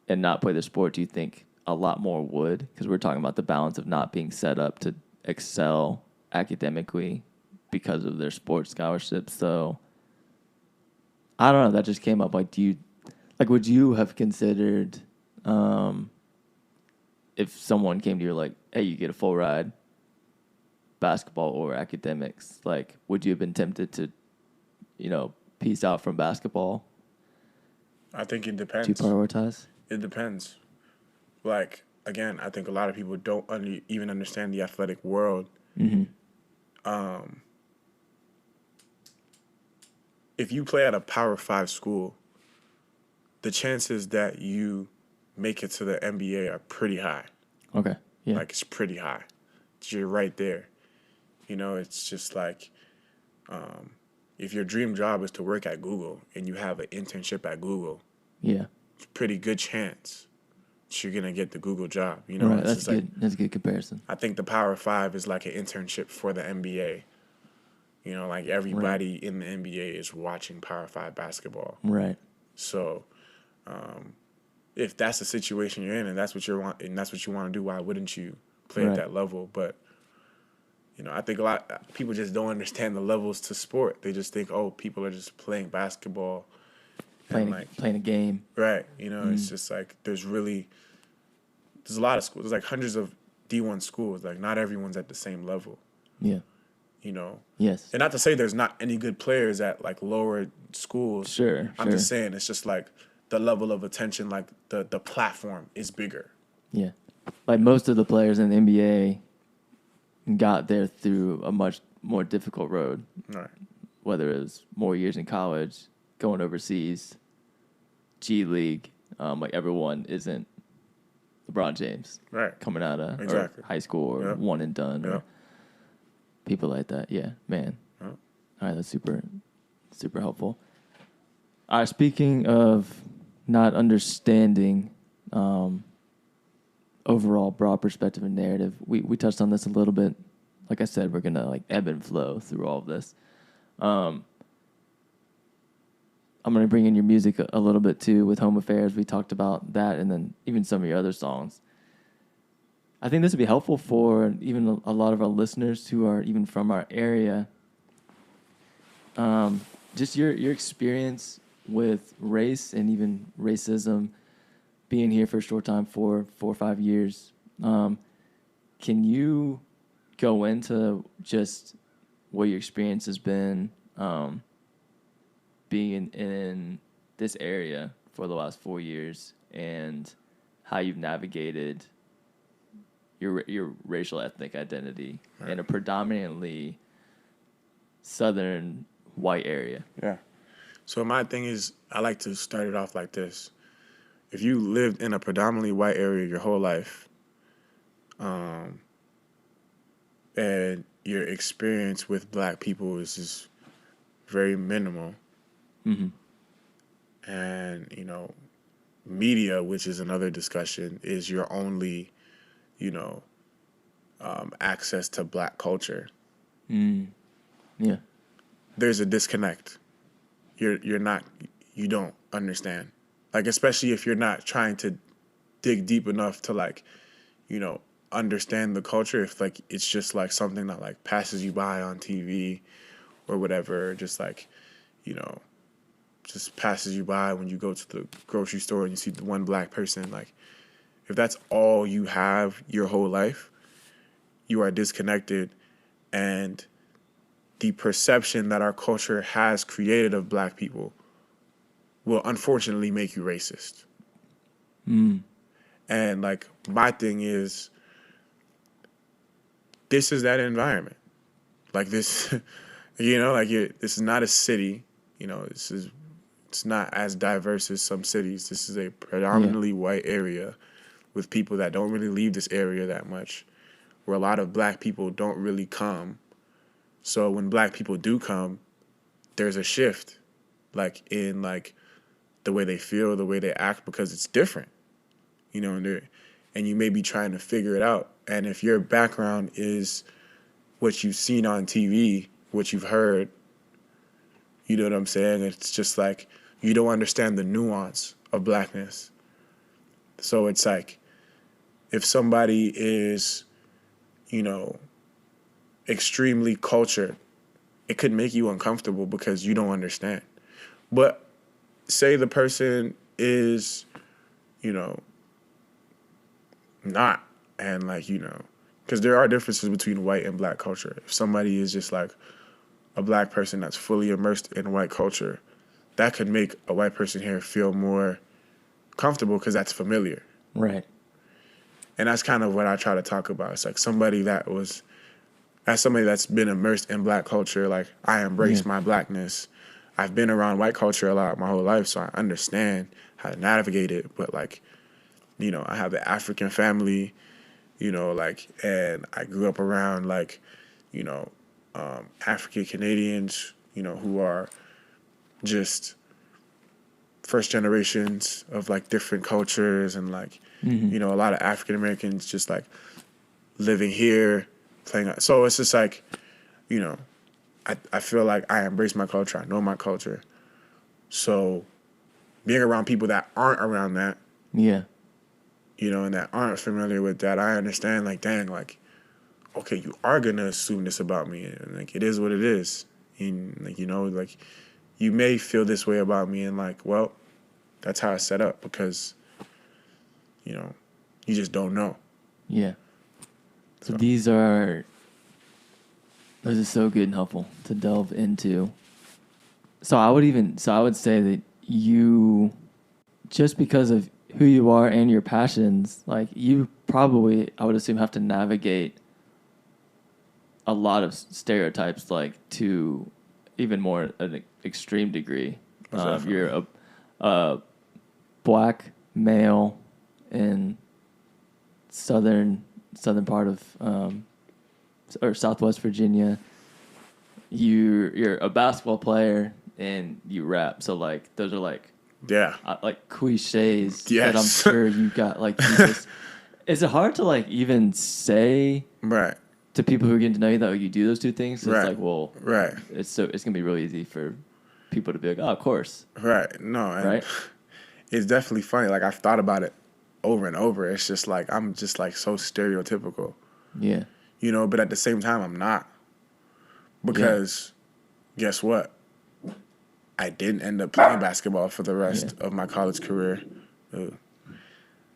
and not play their sport, do you think a lot more would? Because we're talking about the balance of not being set up to excel academically because of their sports scholarships. So I don't know. That just came up. Like, would you have considered, if someone came to you like, hey, you get a full ride, basketball or academics, like, would you have been tempted to, you know, piece out from basketball? I think it depends. To prioritize? It depends. Like, again, I think a lot of people don't even understand the athletic world. Mm-hmm. If you play at a Power 5 school, the chances that you make it to the NBA are pretty high. Okay, yeah. Like, it's pretty high. You're right there. You know, it's just like, if your dream job is to work at Google and you have an internship at Google, yeah, it's a pretty good chance that you're going to get the Google job. You know, right, that's good. Like, that's a good comparison. I think the Power 5 is like an internship for the NBA. You know, like, everybody in the NBA is watching Power 5 basketball. Right. So, if that's the situation you're in and that's what you want to do, why wouldn't you play at that level? But I think a lot of people just don't understand the levels to sport. They just think, oh, people are just playing basketball, playing a game, right? It's just like there's a lot of schools. There's like hundreds of D1 schools. Like not everyone's at the same level. Yeah. Yes. And not to say there's not any good players at like lower schools. Sure. I'm just saying it's just like the level of attention, like the platform is bigger. Yeah. Like most of the players in the NBA got there through a much more difficult road. Right. Whether it was more years in college, going overseas, G League, like everyone isn't LeBron James. Right. Coming out of exactly. or high school or one and done or people like that. Yeah, man. Yep. All right, that's super, super helpful. All right, speaking of not understanding overall broad perspective and narrative, we touched on this a little bit. Like I said, we're gonna like ebb and flow through all of this. I'm gonna bring in your music a little bit too with Home Affairs. We talked about that, and then even some of your other songs. I think this would be helpful for even a lot of our listeners who are even from our area. Just your experience with race and even racism, being here for a short time, 4 or 5 years. Can you go into just what your experience has been being in this area for the last 4 years and how you've navigated your racial ethnic identity in a predominantly southern white area? Yeah. So my thing is, I like to start it off like this. If you lived in a predominantly white area your whole life, and your experience with black people is just very minimal, and, media, which is another discussion, is your only, access to black culture. Yeah. There's a disconnect. You don't understand. Like, especially if you're not trying to dig deep enough to, like, understand the culture. If, like, it's just, like, something that, like, passes you by on TV or whatever, just, like, just passes you by when you go to the grocery store and you see the one black person. Like, if that's all you have your whole life, you are disconnected, and the perception that our culture has created of black people will unfortunately make you racist. And, like, my thing is, this is that environment. Like, this, this is not a city. It's not as diverse as some cities. This is a predominantly white area with people that don't really leave this area that much, where a lot of black people don't really come. So when black people do come, there's a shift, like, in, like, the way they feel, the way they act, because it's different, and you may be trying to figure it out. And if your background is what you've seen on TV, what you've heard, you know what I'm saying? It's just like you don't understand the nuance of blackness. So it's like if somebody is, extremely cultured, it could make you uncomfortable because you don't understand. But say the person is, not, and, like, because there are differences between white and black culture. If somebody is just like a black person that's fully immersed in white culture, that could make a white person here feel more comfortable because that's familiar. Right. And that's kind of what I try to talk about. It's like somebody that's been immersed in black culture, like, I embrace my blackness. I've been around white culture a lot my whole life, so I understand how to navigate it. But, like, I have the African family, and I grew up around, like, African Canadians, who are just first generations of, like, different cultures, and, like, a lot of African Americans just, like, living here, playing. So it's just like, I feel like I embrace my culture. I know my culture. So being around people that aren't around that, Yeah. You know, and that aren't familiar with that, I understand, like, dang, like, okay, you are going to assume this about me. And, like, it is what it is. And, like, you know, like, you may feel this way about me. And, like, well, that's how it's set up because, you know, you just don't know. Yeah. So those are so good and helpful to delve into. So I would say that you, just because of who you are and your passions, like you probably, I would assume, have to navigate a lot of stereotypes, like to even more an extreme degree. You're a black male in southern part of or Southwest Virginia. You're a basketball player and you rap. So like those are like cliches that I'm sure you got. Like, you just, is it hard to like even say to people who are getting to know you that you do those two things? So it's like, well, it's gonna be really easy for people to be like, oh, of course, No, and right. It's definitely funny. Like, I've thought about it over and over. It's just like I'm just like so stereotypical. Yeah. You know, but at the same time, I'm not. Because guess what? I didn't end up playing basketball for the rest of my college career. Ugh.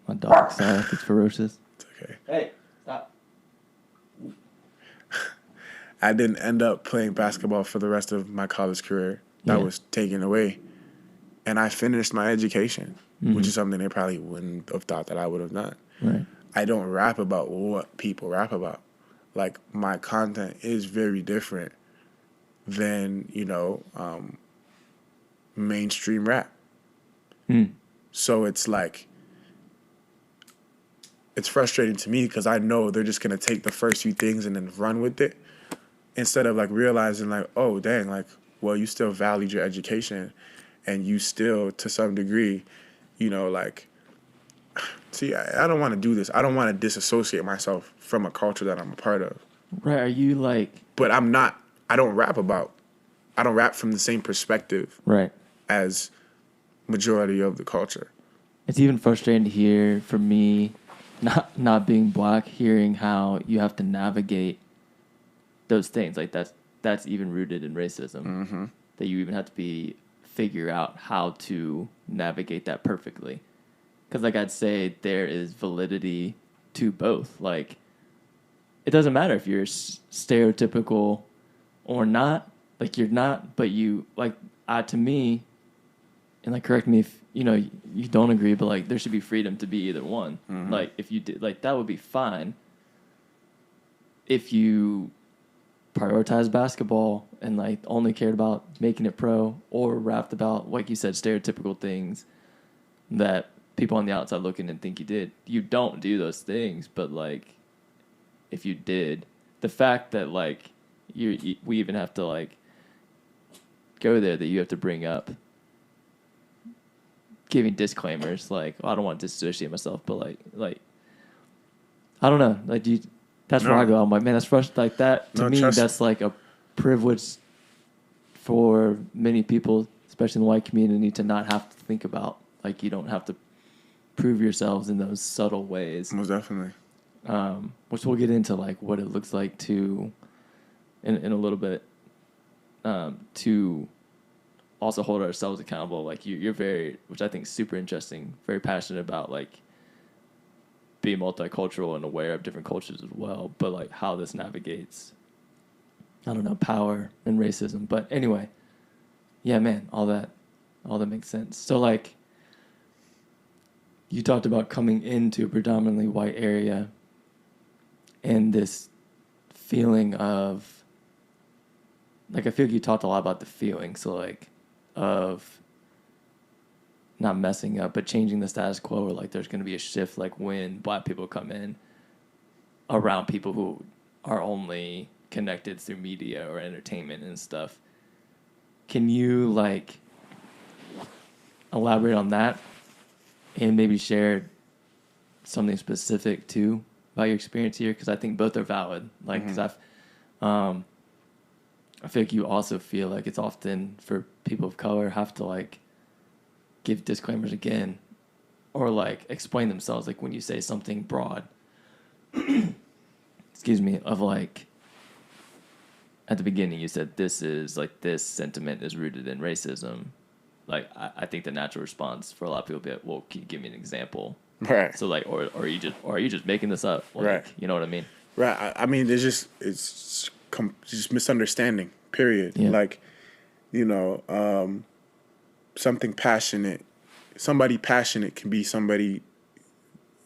My dog, sorry, it's ferocious. It's okay. Hey, stop. I didn't end up playing basketball for the rest of my college career. That was taken away. And I finished my education, which is something they probably wouldn't have thought that I would have done. Right. I don't rap about what people rap about. Like, my content is very different than, you know, mainstream rap. So it's like, it's frustrating to me because I know they're just going to take the first few things and then run with it instead of like realizing like, oh, dang, like, well, you still valued your education and you still, to some degree, you know, like, see, I don't want to do this. I don't want to disassociate myself from a culture that I'm a part of. Right. Are you like... But I don't rap from the same perspective as majority of the culture. It's even frustrating to hear, for me, not being black, hearing how you have to navigate those things. Like that's even rooted in racism. That you even have to figure out how to navigate that perfectly. Because like I'd say there is validity to both. Like, it doesn't matter if you're stereotypical or not. Like, you're not, but you, like, to me, and like, correct me if, you know, you don't agree, but like, there should be freedom to be either one. Like, if you did, like, that would be fine if you prioritize basketball and like only cared about making it pro, or rapped about, like you said, stereotypical things that people on the outside looking and think you did. You don't do those things, but like, if you did, the fact that like we even have to like go there, that you have to bring up giving disclaimers, like, I don't want to dissociate myself, but like I don't know, like, that's where I go. I'm like, man, that's frustrating. Like, that to me, that's like a privilege for many people, especially in the white community, to not have to think about. Like, you don't have to prove yourselves in those subtle ways. Most definitely. Which we'll get into, like, what it looks like to, in a little bit, to also hold ourselves accountable. Like, you're very, which I think is super interesting, very passionate about, like, being multicultural and aware of different cultures as well, but like how this navigates, I don't know, power and racism. But anyway, yeah, man, all that makes sense. So like, you talked about coming into a predominantly white area and this feeling of, like, I feel like you talked a lot about the feeling, so like, of not messing up, but changing the status quo, or like there's going to be a shift, like when black people come in around people who are only connected through media or entertainment and stuff. Can you like elaborate on that and maybe share something specific too about your experience here? Because I think both are valid. Like, because I feel like you also feel like it's often for people of color have to like give disclaimers again or like explain themselves. Like when you say something broad, excuse me, of like at the beginning you said this is like this sentiment is rooted in racism. Like I think the natural response for a lot of people would be like, well, can you give me an example? Right. So like, or are you just making this up? Like, Right. You know what I mean? Right. I mean, it's just misunderstanding. Period. Yeah. Like, you know, something passionate. Somebody passionate can be somebody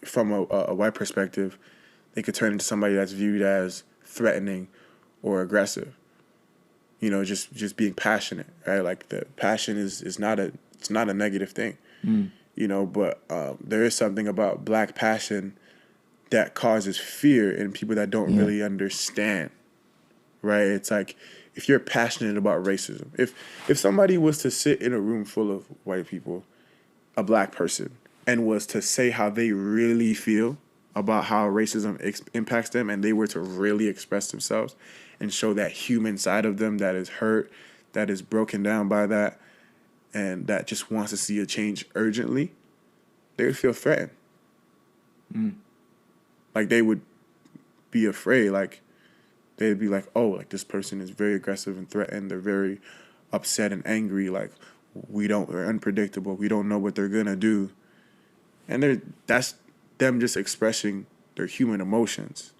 from a white perspective. They could turn into somebody that's viewed as threatening or aggressive. You know, just being passionate, right? Like the passion is not a negative thing. You know, but there is something about black passion that causes fear in people that don't really understand, right? It's like if you're passionate about racism, if somebody was to sit in a room full of white people, a black person, and was to say how they really feel about how racism impacts them, and they were to really express themselves and show that human side of them that is hurt, that is broken down by that, and that just wants to see a change urgently, they would feel threatened. Like they would be afraid. Like they'd be like, oh, like this person is very aggressive and threatened. They're very upset and angry. Like we're unpredictable. We don't know what they're gonna do. And that's them just expressing their human emotions.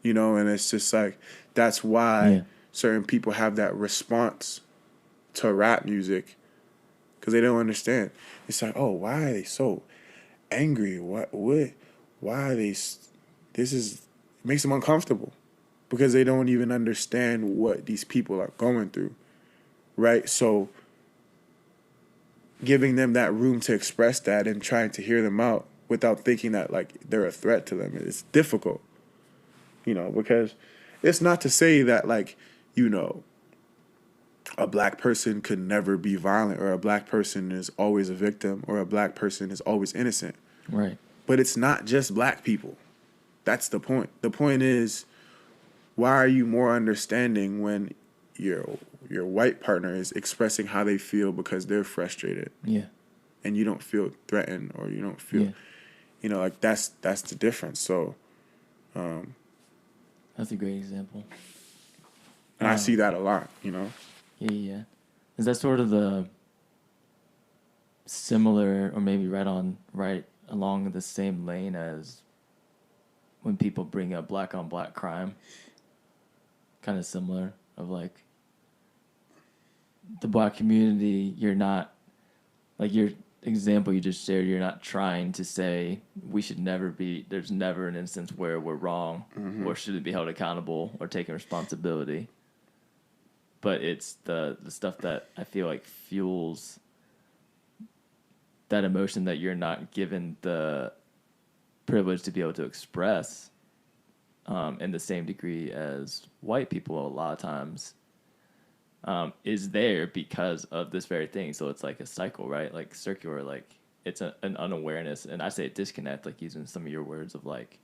You know, and it's just like that's why certain people have that response to rap music, because they don't understand. It's like, oh, why are they so angry? What? Why are they? It makes them uncomfortable because they don't even understand what these people are going through, right? So giving them that room to express that and trying to hear them out without thinking that like they're a threat to them, it's difficult, you know, because it's not to say that like, you know, a black person could never be violent, or a black person is always a victim, or a black person is always innocent. Right. But it's not just black people. That's the point. The point is, why are you more understanding when your white partner is expressing how they feel because they're frustrated? Yeah. And you don't feel threatened, or you don't feel, you know, like that's the difference. So, that's a great example. and I see that a lot, you know. Yeah. Is that sort of the similar, or maybe right along the same lane as when people bring up black on black crime? Kind of similar, of like the black community, you're not, like your example you just shared, you're not trying to say there's never an instance where we're wrong or shouldn't be held accountable or taking responsibility. But it's the stuff that I feel like fuels that emotion that you're not given the privilege to be able to express in the same degree as white people a lot of times, is there because of this very thing. So it's like a cycle, right? Like circular, like it's an unawareness. And I say disconnect, like using some of your words of like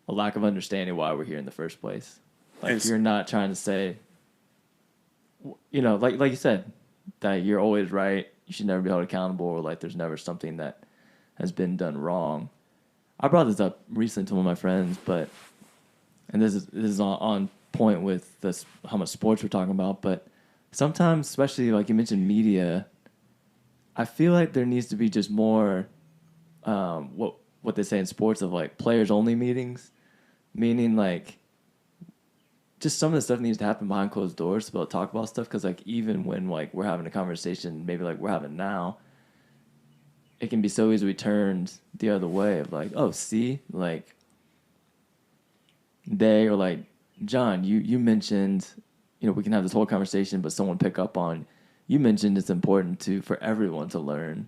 a lack of understanding why we're here in the first place. Like you're not trying to say, you know, like you said, that you're always right, you should never be held accountable, or like there's never something that has been done wrong. I brought this up recently to one of my friends, and this is on point with this, how much sports we're talking about, but sometimes, especially like you mentioned media, I feel like there needs to be just more what they say in sports of like players only meetings, meaning like just some of the stuff needs to happen behind closed doors to be able to talk about stuff. Because like even when like we're having a conversation, maybe like we're having now, it can be so easily turned the other way of like, oh, see, like they, or like, John, you mentioned, you know, we can have this whole conversation, but someone pick up on, you mentioned it's important for everyone to learn,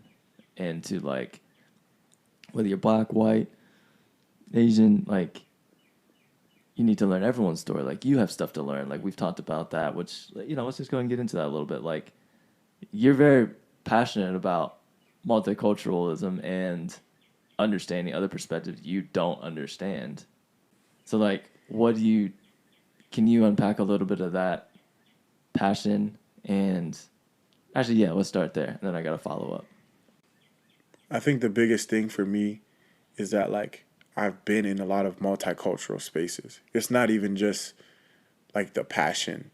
and to like, whether you're black, white, Asian, like, you need to learn everyone's story. Like, you have stuff to learn. Like, we've talked about that, which, you know, let's just go and get into that a little bit. Like, you're very passionate about multiculturalism and understanding other perspectives you don't understand. So, like, can you unpack a little bit of that passion? And actually, yeah, let's start there, and then I got to follow up. I think the biggest thing for me is that like I've been in a lot of multicultural spaces. It's not even just like the passion.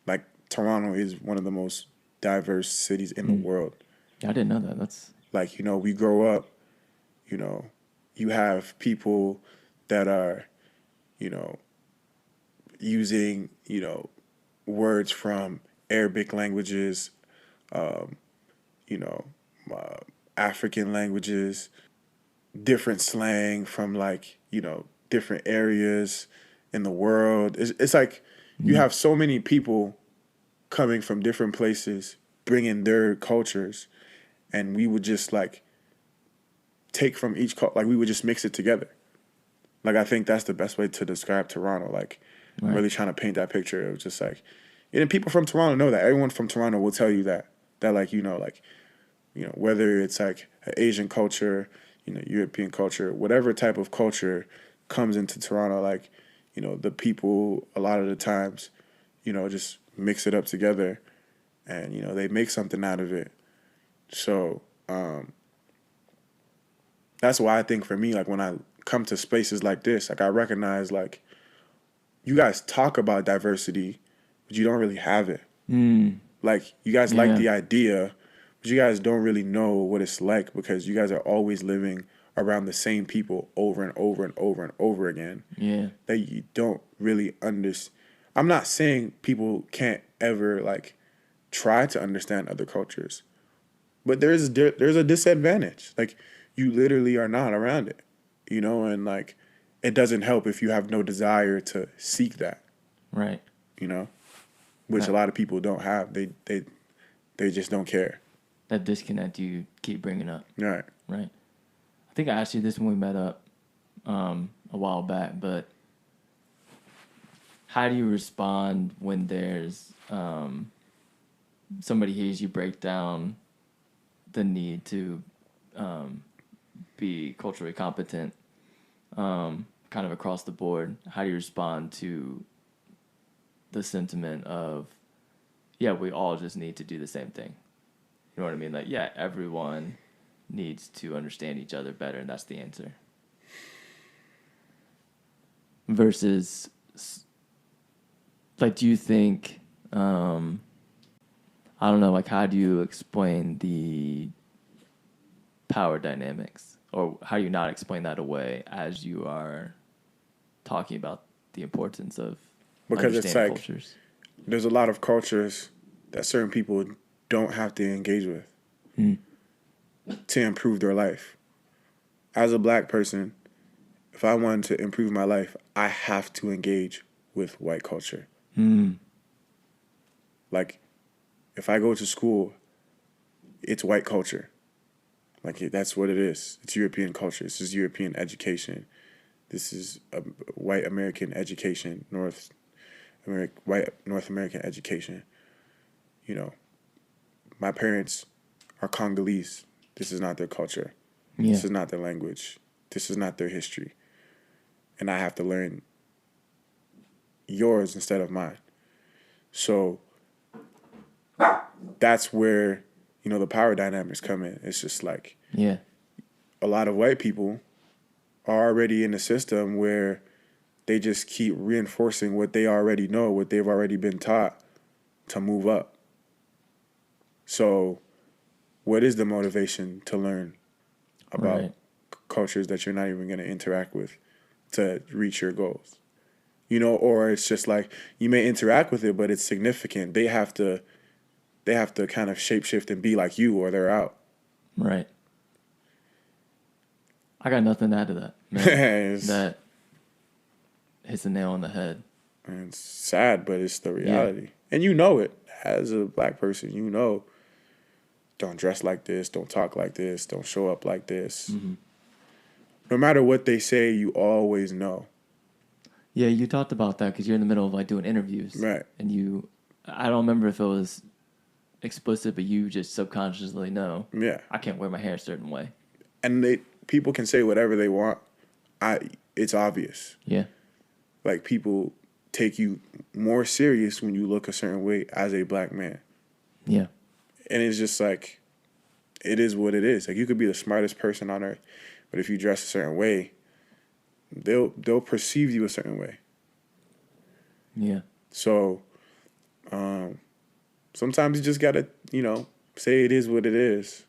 Like Toronto is one of the most diverse cities in the world. I didn't know that. That's Like, we grow up, you know, you have people that are, you know, using, words from Arabic languages, you know, African languages, different slang from like, different areas in the world. It's like you have so many people coming from different places, bringing their cultures, and we would just like take from each like we would just mix it together. Like I think that's the best way to describe Toronto. Like I'm really trying to paint that picture of just like, and people from Toronto know that. Everyone from Toronto will tell you that whether it's like an Asian culture, European culture, whatever type of culture comes into Toronto, like, the people a lot of the times, just mix it up together and, they make something out of it. So that's why I think for me, like when I come to spaces like this, like I recognize like you guys talk about diversity, but you don't really have it. Like you guys like the idea, but you guys don't really know what it's like because you guys are always living around the same people over and over and over and over again. Yeah. That you don't really understand. I'm not saying people can't ever like try to understand other cultures, but there's a disadvantage. Like you literally are not around it, and like it doesn't help if you have no desire to seek that. Right. Which a lot of people don't have. They just don't care. That disconnect you keep bringing up. Right. Right. I think I asked you this when we met up a while back, but how do you respond when there's somebody hears you break down the need to be culturally competent kind of across the board? How do you respond to the sentiment of, yeah, we all just need to do the same thing? You know what I mean? Like, yeah, everyone needs to understand each other better, and that's the answer. Versus, like, do you think, I don't know, like, how do you explain the power dynamics? Or how do you not explain that away as you are talking about the importance of because it's like cultures? There's a lot of cultures that certain people don't have to engage with to improve their life. As a black person, if I wanted to improve my life, I have to engage with white culture. Like, if I go to school, it's white culture. Like, that's what it is. It's European culture. This is European education. This is a white American education, white North American education. My parents are Congolese. This is not their culture. Yeah. This is not their language. This is not their history. And I have to learn yours instead of mine. So that's where, the power dynamics come in. It's just like a lot of white people are already in a system where they just keep reinforcing what they already know, what they've already been taught to move up. So what is the motivation to learn about cultures that you're not even going to interact with to reach your goals? Or it's just like you may interact with it, but it's significant. They have to kind of shapeshift and be like you, or they're out. Right. I got nothing to add to that, man. That hits the nail on the head. And it's sad, but it's the reality. Yeah. And you know it. As a black person, don't dress like this, don't talk like this, don't show up like this. Mm-hmm. No matter what they say, you always know. Yeah, you talked about that because you're in the middle of like doing interviews. Right. And I don't remember if it was explicit, but you just subconsciously know. Yeah. I can't wear my hair a certain way. And people can say whatever they want. It's obvious. Yeah. Like people take you more serious when you look a certain way as a black man. Yeah. And it's just like, it is what it is. Like, you could be the smartest person on earth, but if you dress a certain way, they'll perceive you a certain way. Yeah. So sometimes you just gotta, say it is what it is,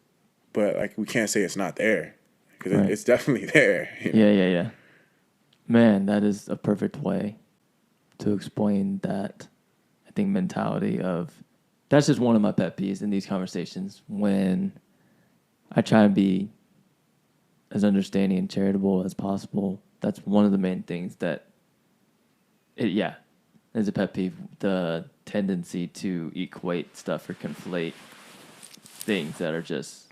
but like, we can't say it's not there, because Right. it's definitely there. Yeah. Man, that is a perfect way to explain that, I think, mentality of, that's just one of my pet peeves in these conversations, when I try to be as understanding and charitable as possible. That's one of the main things that, is a pet peeve, the tendency to equate stuff or conflate things that are just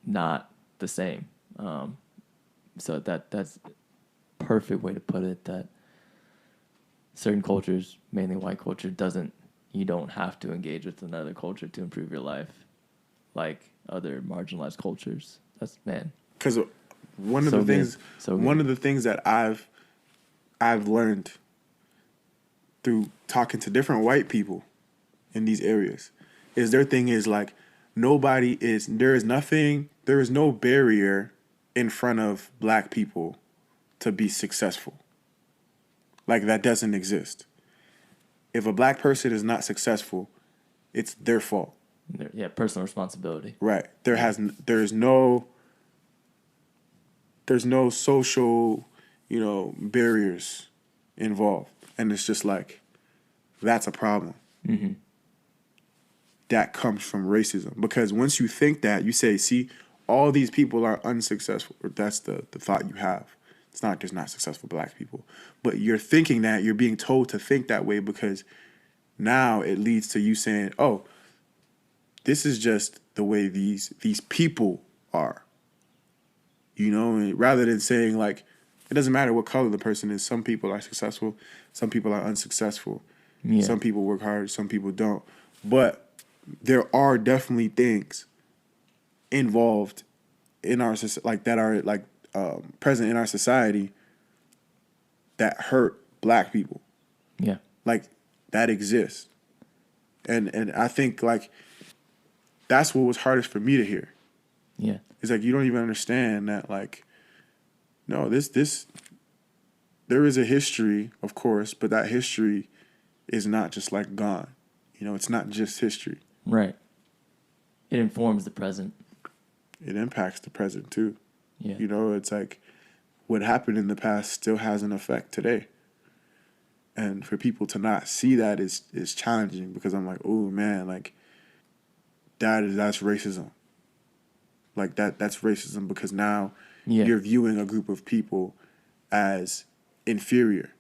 not the same. So that's a perfect way to put it, that certain cultures, mainly white culture, you don't have to engage with another culture to improve your life like other marginalized cultures. That's, man. Because one of So the good. things, So one good. of the things that I've learned through talking to different white people in these areas is, their thing is like, there is no barrier in front of black people to be successful. Like, that doesn't exist. If a black person is not successful, it's their fault. Yeah, personal responsibility. Right. There's no social, barriers involved. And it's just like, that's a problem. Mm-hmm. That comes from racism. Because once you think that, you say, see, all these people are unsuccessful. Or that's the thought you have. It's not just not successful black people. But you're thinking that, you're being told to think that way, because now it leads to you saying, oh, this is just the way these people are. Rather than saying, like, it doesn't matter what color the person is. Some people are successful. Some people are unsuccessful. Yeah. Some people work hard. Some people don't. But there are definitely things involved in our like that are like present in our society that hurt black people. Yeah. Like, that exists. And I think, like, that's what was hardest for me to hear. Yeah. It's like, you don't even understand that, like, no, this there is a history, of course, but that history is not just like gone. It's not just history. Right. It informs the present. It impacts the present too. Yeah. It's like, what happened in the past still has an effect today. And for people to not see that is challenging, because I'm like, oh man, like, that's racism. Like, that's racism, because now you're viewing a group of people as inferior.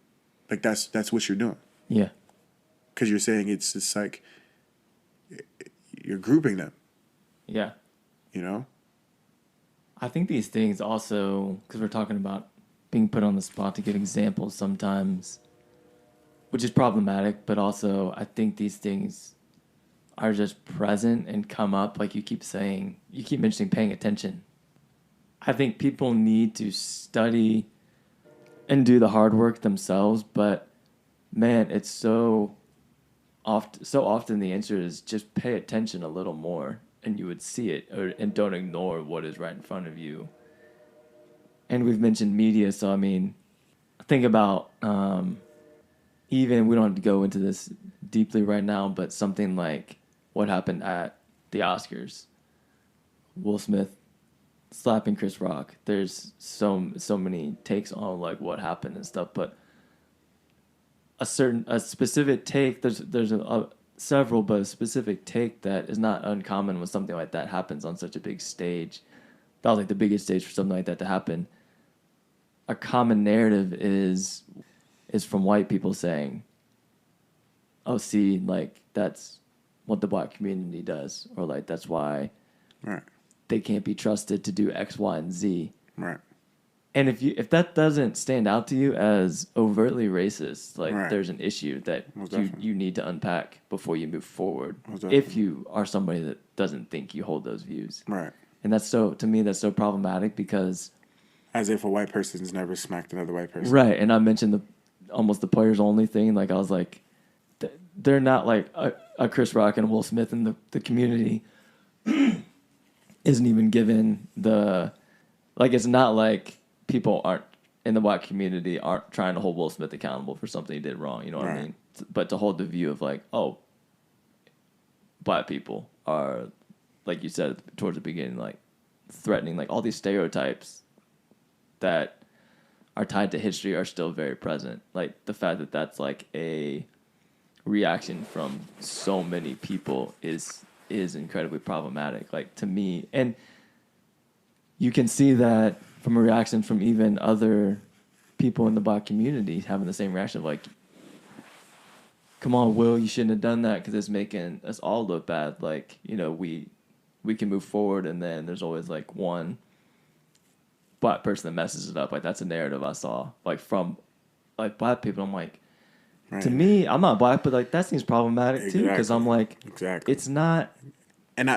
Like, that's what you're doing. Yeah. Because you're saying it's just like, you're grouping them. Yeah. I think these things also, because we're talking about being put on the spot to give examples sometimes, which is problematic, but also I think these things are just present and come up, like you keep mentioning paying attention. I think people need to study and do the hard work themselves, but man, it's so often the answer is just pay attention a little more and you would see it, and don't ignore what is right in front of you. And we've mentioned media, so I mean, think about even, we don't have to go into this deeply right now, but something like what happened at the Oscars. Will Smith slapping Chris Rock. There's so many takes on like what happened and stuff, but a specific take, there's several, but a specific take that is not uncommon when something like that happens on such a big stage. That was like the biggest stage for something like that to happen. A common narrative is from white people saying, oh, see, like, that's what the black community does, or like, that's why they can't be trusted to do X, Y, and Z. Right. And if that doesn't stand out to you as overtly racist, like, there's an issue that you need to unpack before you move forward. If you are somebody that doesn't think you hold those views. Right. And to me, that's so problematic, because as if a white person's never smacked another white person. Right. And I mentioned almost the players only thing. Like, I was like, they're not like a Chris Rock and Will Smith in the community. isn't even given the, like, it's not like people aren't in the black community aren't trying to hold Will Smith accountable for something he did wrong. You know what I mean? But to hold the view of like, oh, black people are, like you said towards the beginning, like threatening, like all these stereotypes that are tied to history are still very present. Like the fact that that's like a reaction from so many people is incredibly problematic. Like to me, and you can see that from a reaction from even other people in the black community having the same reaction of like, come on, Will, you shouldn't have done that because it's making us all look bad. Like, you know, we can move forward, and then there's always like one black person that messes it up. Like that's a narrative I saw like from like black people. I'm like, to me, I'm not black, but like that seems problematic too because I'm like, it's not. And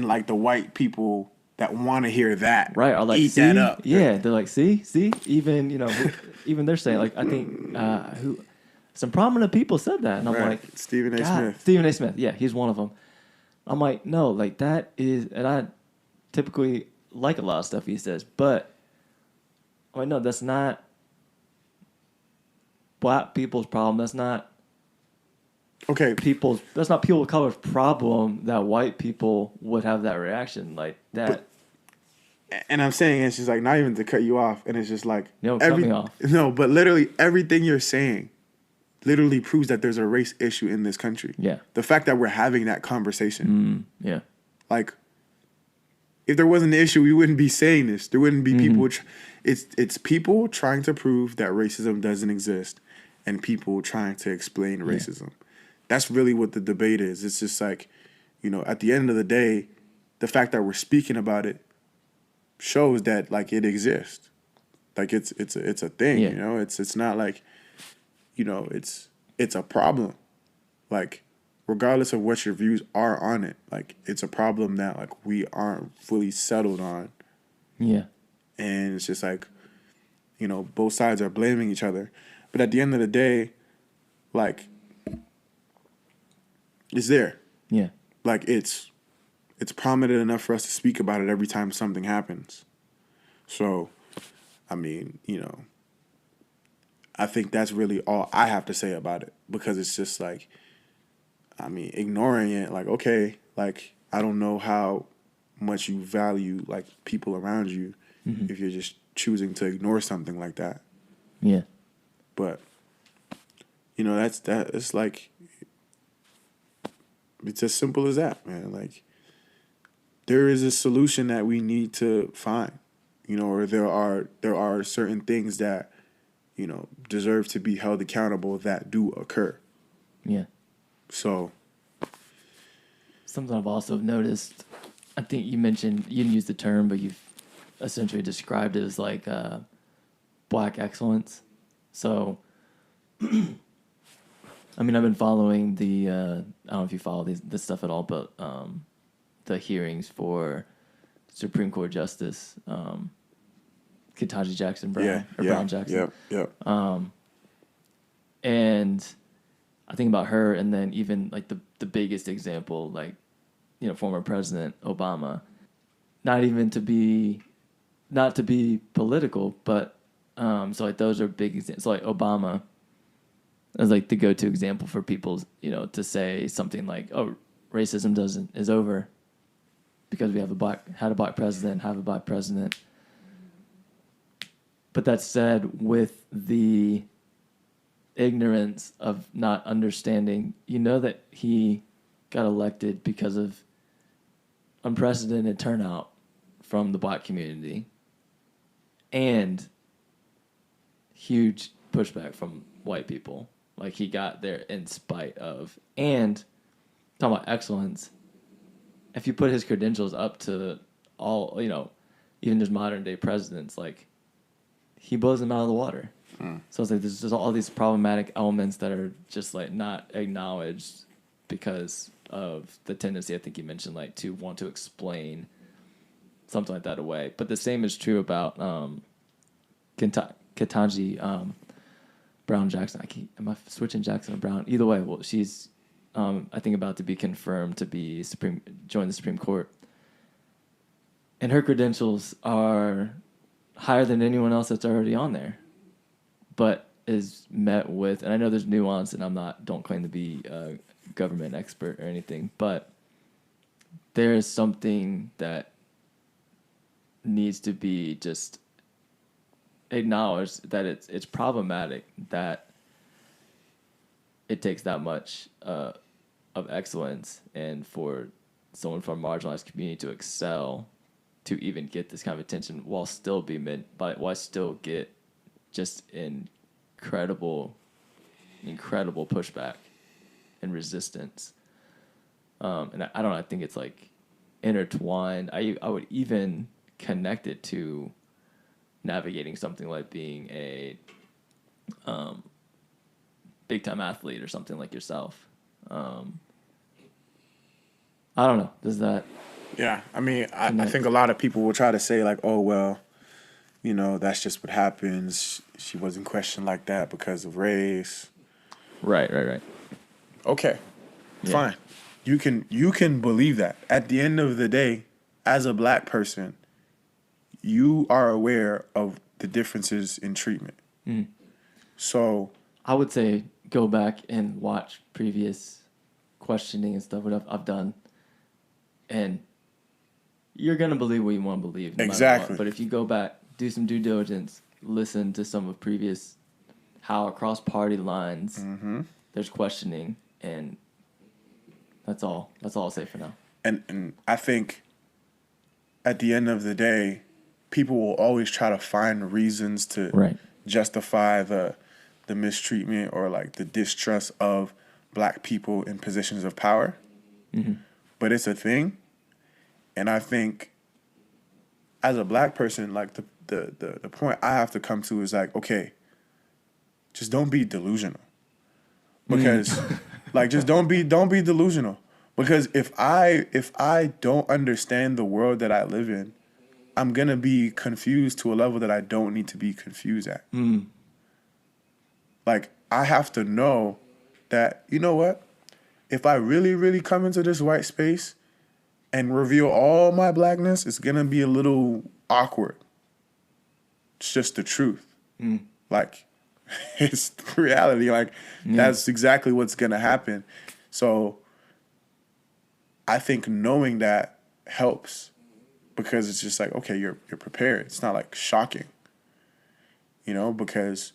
like the white people that want to hear that, right? Are like, eat that up. Yeah, they're like, see, even you know, even they're saying like, I think some prominent people said that, and I'm like, Stephen A. Smith. Stephen A. Smith, yeah, he's one of them. I'm like, no, like that is, and I typically like a lot of stuff he says, but I'm like, no, that's not black people's problem. That's not that's not people of color's problem that white people would have that reaction like that. And I'm saying it's just like not even to cut you off, and it's just like cut me off. No, but literally everything you're saying literally proves that there's a race issue in this country. Yeah. The fact that we're having that conversation. Yeah. Like, if there wasn't an issue, we wouldn't be saying this. There wouldn't be people. It's people trying to prove that racism doesn't exist, and people trying to explain racism. That's really what the debate is. It's just like, you know, at the end of the day, the fact that we're speaking about it shows that like it exists. Like it's a thing. You know, it's not like, you know, it's a problem. Like, regardless of what your views are on it, like it's a problem that like we aren't fully settled on. Yeah. And it's just like, you know, both sides are blaming each other. But at the end of the day, like, it's there. Yeah. Like it's prominent enough for us to speak about it every time something happens. So, I mean, you know, I think that's really all I have to say about it, because it's just like, I mean, ignoring it, like, okay, like, I don't know how much you value, like, people around you if you're just choosing to ignore something like that. Yeah. But, you know, it's like, it's as simple as that, man. Like, there is a solution that we need to find, you know, or there are certain things that, you know, deserve to be held accountable that do occur. Yeah. So, something I've also noticed, I think you mentioned, you didn't use the term, but you've essentially described it as like black excellence. So, I mean, I've been following the, I don't know if you follow this stuff at all, but the hearings for Supreme Court Justice, Ketanji Jackson Brown, Brown Jackson. And I think about her, and then even like the biggest example, like, you know, former President Obama, not to be political, but so like those are big examples. So like Obama is like the go-to example for people, you know, to say something like, oh, racism is over because we have a black president. But that said, with the ignorance of not understanding, you know, that he got elected because of unprecedented turnout from the black community and huge pushback from white people. Like, he got there in spite of. And talking about excellence, if you put his credentials up to all, you know, even just modern day presidents, like, he blows them out of the water. So it's like there's just all these problematic elements that are just like not acknowledged because of the tendency, I think you mentioned, like, to want to explain something like that away. But the same is true about Ketanji Brown Jackson. Am I switching Jackson or Brown? Either way, well, she's I think about to be confirmed to be join the Supreme Court. And her credentials are higher than anyone else that's already on there, but is met with, and I know there's nuance, and don't claim to be a government expert or anything, but there is something that needs to be just acknowledged, that it's problematic that it takes that much of excellence, and for someone from a marginalized community to excel, to even get this kind of attention while still get just incredible pushback and resistance. And I don't know, I think it's like intertwined. I would even connect it to navigating something like being a big time athlete or something like yourself. I don't know. Does that? Yeah, I mean, I think a lot of people will try to say like, oh, well, you know, that's just what happens. She wasn't questioned like that because of race. Right. Okay, Yeah. fine. You can believe that. At the end of the day, as a black person, you are aware of the differences in treatment. Mm. So I would say go back and watch previous questioning and stuff, what I've done, and you're going to believe what you want to believe. No matter what. But if you go back, do some due diligence, listen to some of previous, how across party lines there's questioning, and that's all I'll say for now. And I think at the end of the day, people will always try to find reasons to justify the mistreatment or like the distrust of black people in positions of power. Mm-hmm. But it's a thing. And I think as a black person, like the point I have to come to is like, okay, just don't be delusional. Because like just don't be delusional. Because if I don't understand the world that I live in, I'm gonna be confused to a level that I don't need to be confused at. Mm. Like I have to know that, you know what? If I really, really come into this white space and reveal all my blackness, it's gonna be a little awkward. It's just the truth. Mm. Like it's the reality. Like that's exactly what's gonna happen. So I think knowing that helps, because it's just like, okay, you're prepared. It's not like shocking, you know, because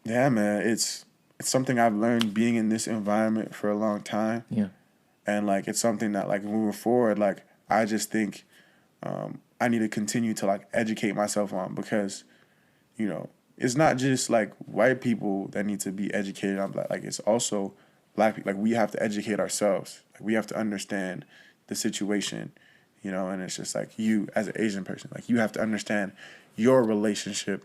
yeah, man, it's something I've learned being in this environment for a long time. Yeah. And like it's something that like moving forward, like I just think I need to continue to like educate myself on, because, you know, it's not just like white people that need to be educated on black. Like it's also black people. Like we have to educate ourselves. Like we have to understand the situation, you know. And it's just like you as an Asian person, like you have to understand your relationship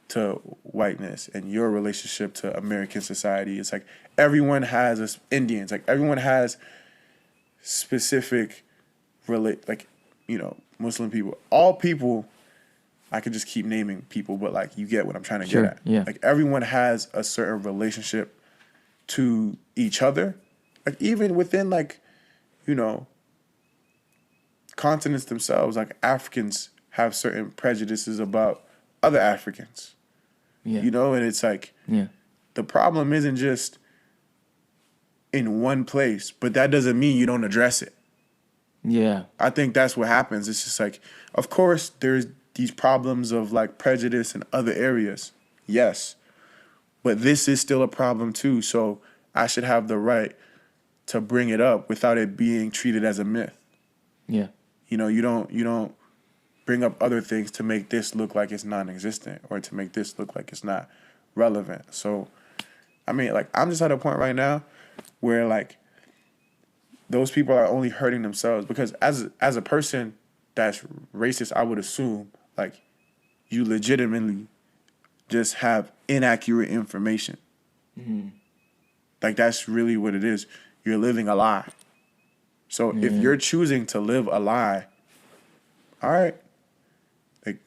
to whiteness and your relationship to American society. It's like everyone has Indians. Like everyone has specific like, you know, Muslim people. All people, I could just keep naming people, but like you get what I'm trying to get at. Yeah. Like everyone has a certain relationship to each other. Like even within like, you know, continents themselves, like Africans have certain prejudices about other Africans. Yeah. You know, and it's like the problem isn't just in one place, but that doesn't mean you don't address it. Yeah. I think that's what happens. It's just like, of course, there's these problems of like prejudice in other areas. Yes. But this is still a problem too. So I should have the right to bring it up without it being treated as a myth. Yeah. You know, you don't bring up other things to make this look like it's non-existent or to make this look like it's not relevant. So, I mean, like, I'm just at a point right now where, like, those people are only hurting themselves, because as a person that's racist, I would assume, like, you legitimately just have inaccurate information. Mm-hmm. Like, that's really what it is. You're living a lie. So if you're choosing to live a lie, all right, like,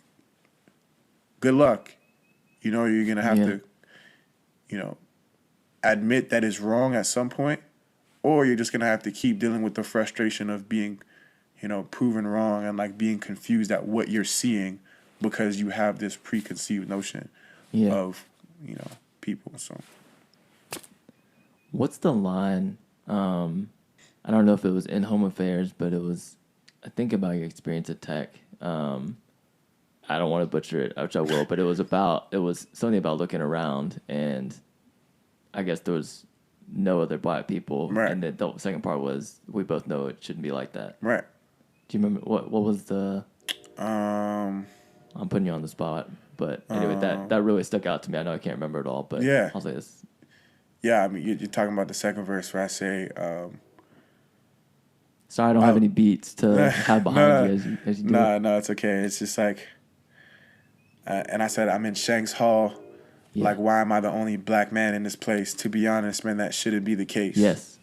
good luck. You know, you're going to have to, you know, admit that it's wrong at some point, or you're just going to have to keep dealing with the frustration of being, proven wrong and like being confused at what you're seeing because you have this preconceived notion of, people. So what's the line? I don't know if it was in Home Affairs, but it was, I think, about your experience at Tech. I don't want to butcher it, which I will, but it was something about looking around, and I guess there was no other black people. Right. And the second part was, we both know it shouldn't be like that. Right. Do you remember what was the? I'm putting you on the spot, but anyway, that really stuck out to me. I know I can't remember it all, but yeah, I'll say this. Yeah, I mean, you're talking about the second verse where I say. Sorry, I don't have any beats to have behind you as you do it. No, it's okay. It's just like, and I said, I'm in Shanks Hall. Yeah. Like, why am I the only black man in this place? To be honest, man, that shouldn't be the case. Yes.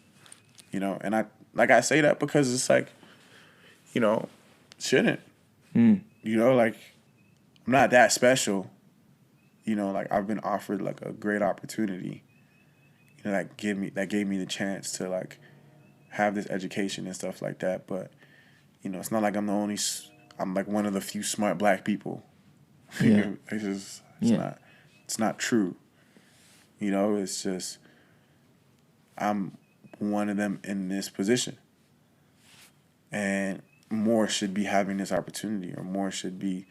And I say that because it's like, shouldn't. Like, I'm not that special. Like, I've been offered like a great opportunity. That gave me the chance to like have this education and stuff like that. But it's not like I'm like one of the few smart black people. Yeah. It's not true. It's just I'm one of them in this position. And more should be having this opportunity, or more should be,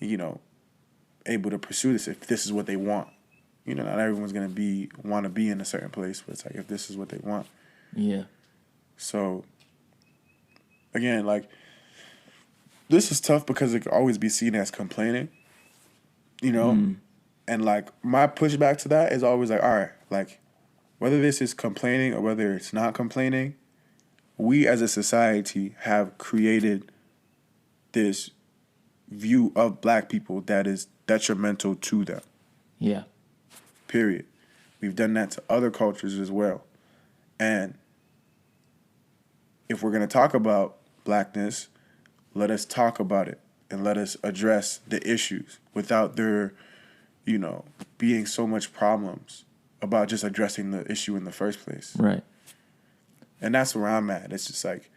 able to pursue this if this is what they want. Not everyone's gonna want to be in a certain place, but it's like if this is what they want. Yeah. So again, like, this is tough because it could always be seen as complaining. And like my pushback to that is always like, all right, like whether this is complaining or whether it's not complaining, we as a society have created this view of black people that is detrimental to them. Yeah. Period. We've done that to other cultures as well. And if we're going to talk about blackness, let us talk about it and let us address the issues without there, being so much problems about just addressing the issue in the first place. Right. And that's where I'm at. It's just like,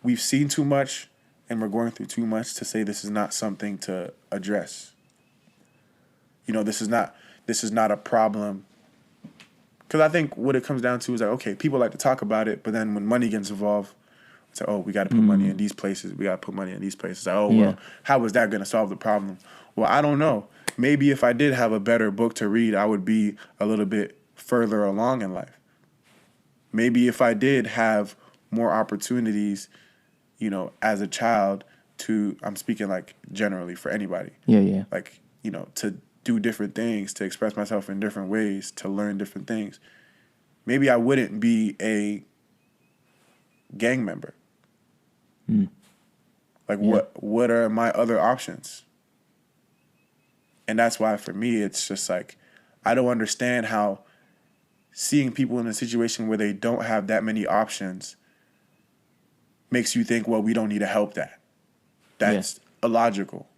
we've seen too much and we're going through too much to say this is not something to address. This is not a problem. Because I think what it comes down to is like, okay, people like to talk about it, but then when money gets involved, it's like, oh, we got to put money in these places. We got to put money in these places. Like, well, how is that going to solve the problem? Well, I don't know. Maybe if I did have a better book to read, I would be a little bit further along in life. Maybe if I did have more opportunities, as a child I'm speaking like generally for anybody. Yeah. Like, to do different things, to express myself in different ways, to learn different things. Maybe I wouldn't be a gang member. Like, what are my other options? And that's why for me, it's just like, I don't understand how seeing people in a situation where they don't have that many options makes you think, well, we don't need to help that. That's illogical.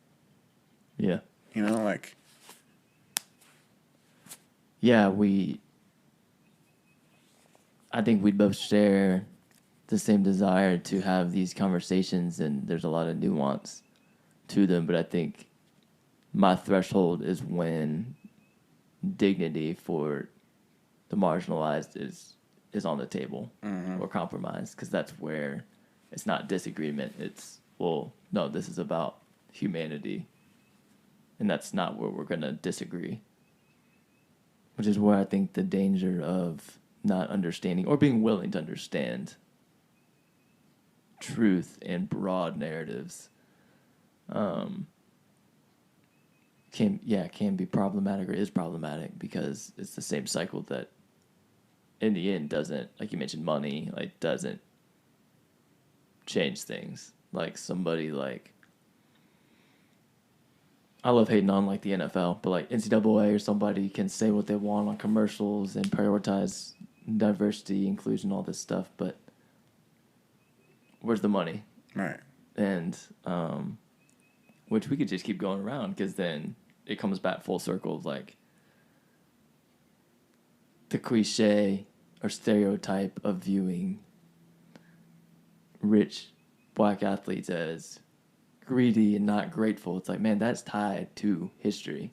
Yeah. Like. Yeah, I think we both share the same desire to have these conversations, and there's a lot of nuance to them, but I think my threshold is when dignity for the marginalized is on the table or compromise, because that's where it's not disagreement. It's, well, no, this is about humanity, and that's not where we're going to disagree, which is where I think the danger of not understanding or being willing to understand truth and broad narratives can be problematic, or is problematic, because it's the same cycle that in the end doesn't, like you mentioned, money, like, doesn't change things. Like, somebody like, I love hating on like the NFL, but like NCAA or somebody can say what they want on commercials and prioritize diversity, inclusion, all this stuff, but where's the money? Right. And which we could just keep going around, because then it comes back full circle of like the cliche or stereotype of viewing rich black athletes as greedy and not grateful. It's like, man, that's tied to history.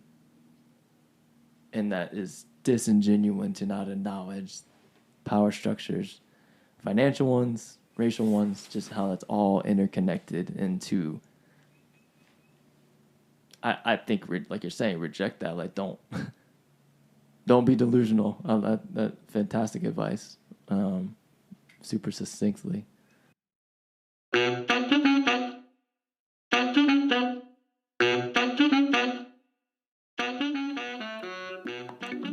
And that is disingenuous to not acknowledge power structures, financial ones, racial ones, just how that's all interconnected into. I think, like you're saying, reject that. Like, don't be delusional. That fantastic advice, super succinctly.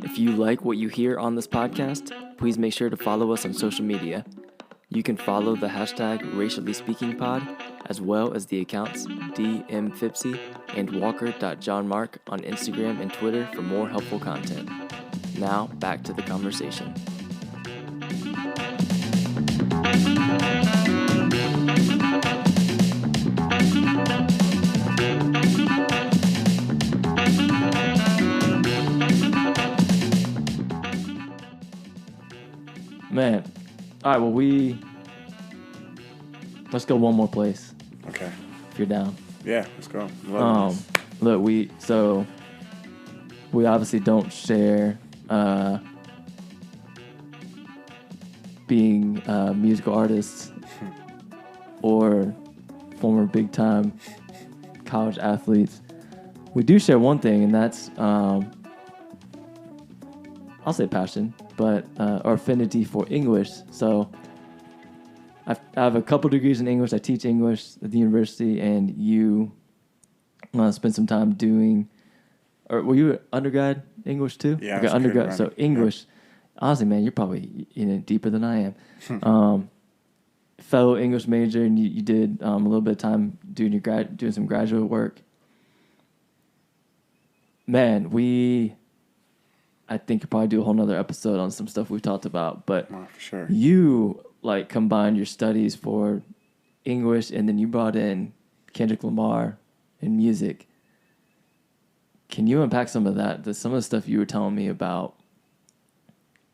If you like what you hear on this podcast, please make sure to follow us on social media. You can follow the hashtag RaciallySpeakingPod, as well as the accounts DMFipsy and Walker.JohnMark on Instagram and Twitter for more helpful content. Now, back to the conversation. Man, all right, well, let's go one more place. Okay. If you're down. Yeah, let's go. Look, we obviously don't share being musical artists or former big time college athletes. We do share one thing, and that's I'll say passion, but or affinity for English. So I have a couple degrees in English. I teach English at the university, and you spent some time doing. Or were you undergrad English too? Yeah, okay, undergrad. So English. Yeah. Honestly, man, you're probably in it deeper than I am. Fellow English major, and you did a little bit of time doing doing some graduate work. Man, I think could probably do a whole nother episode on some stuff we've talked about. But for sure. You like combined your studies for English, and then you brought in Kendrick Lamar and music. Can you unpack some of that? Some of the stuff you were telling me about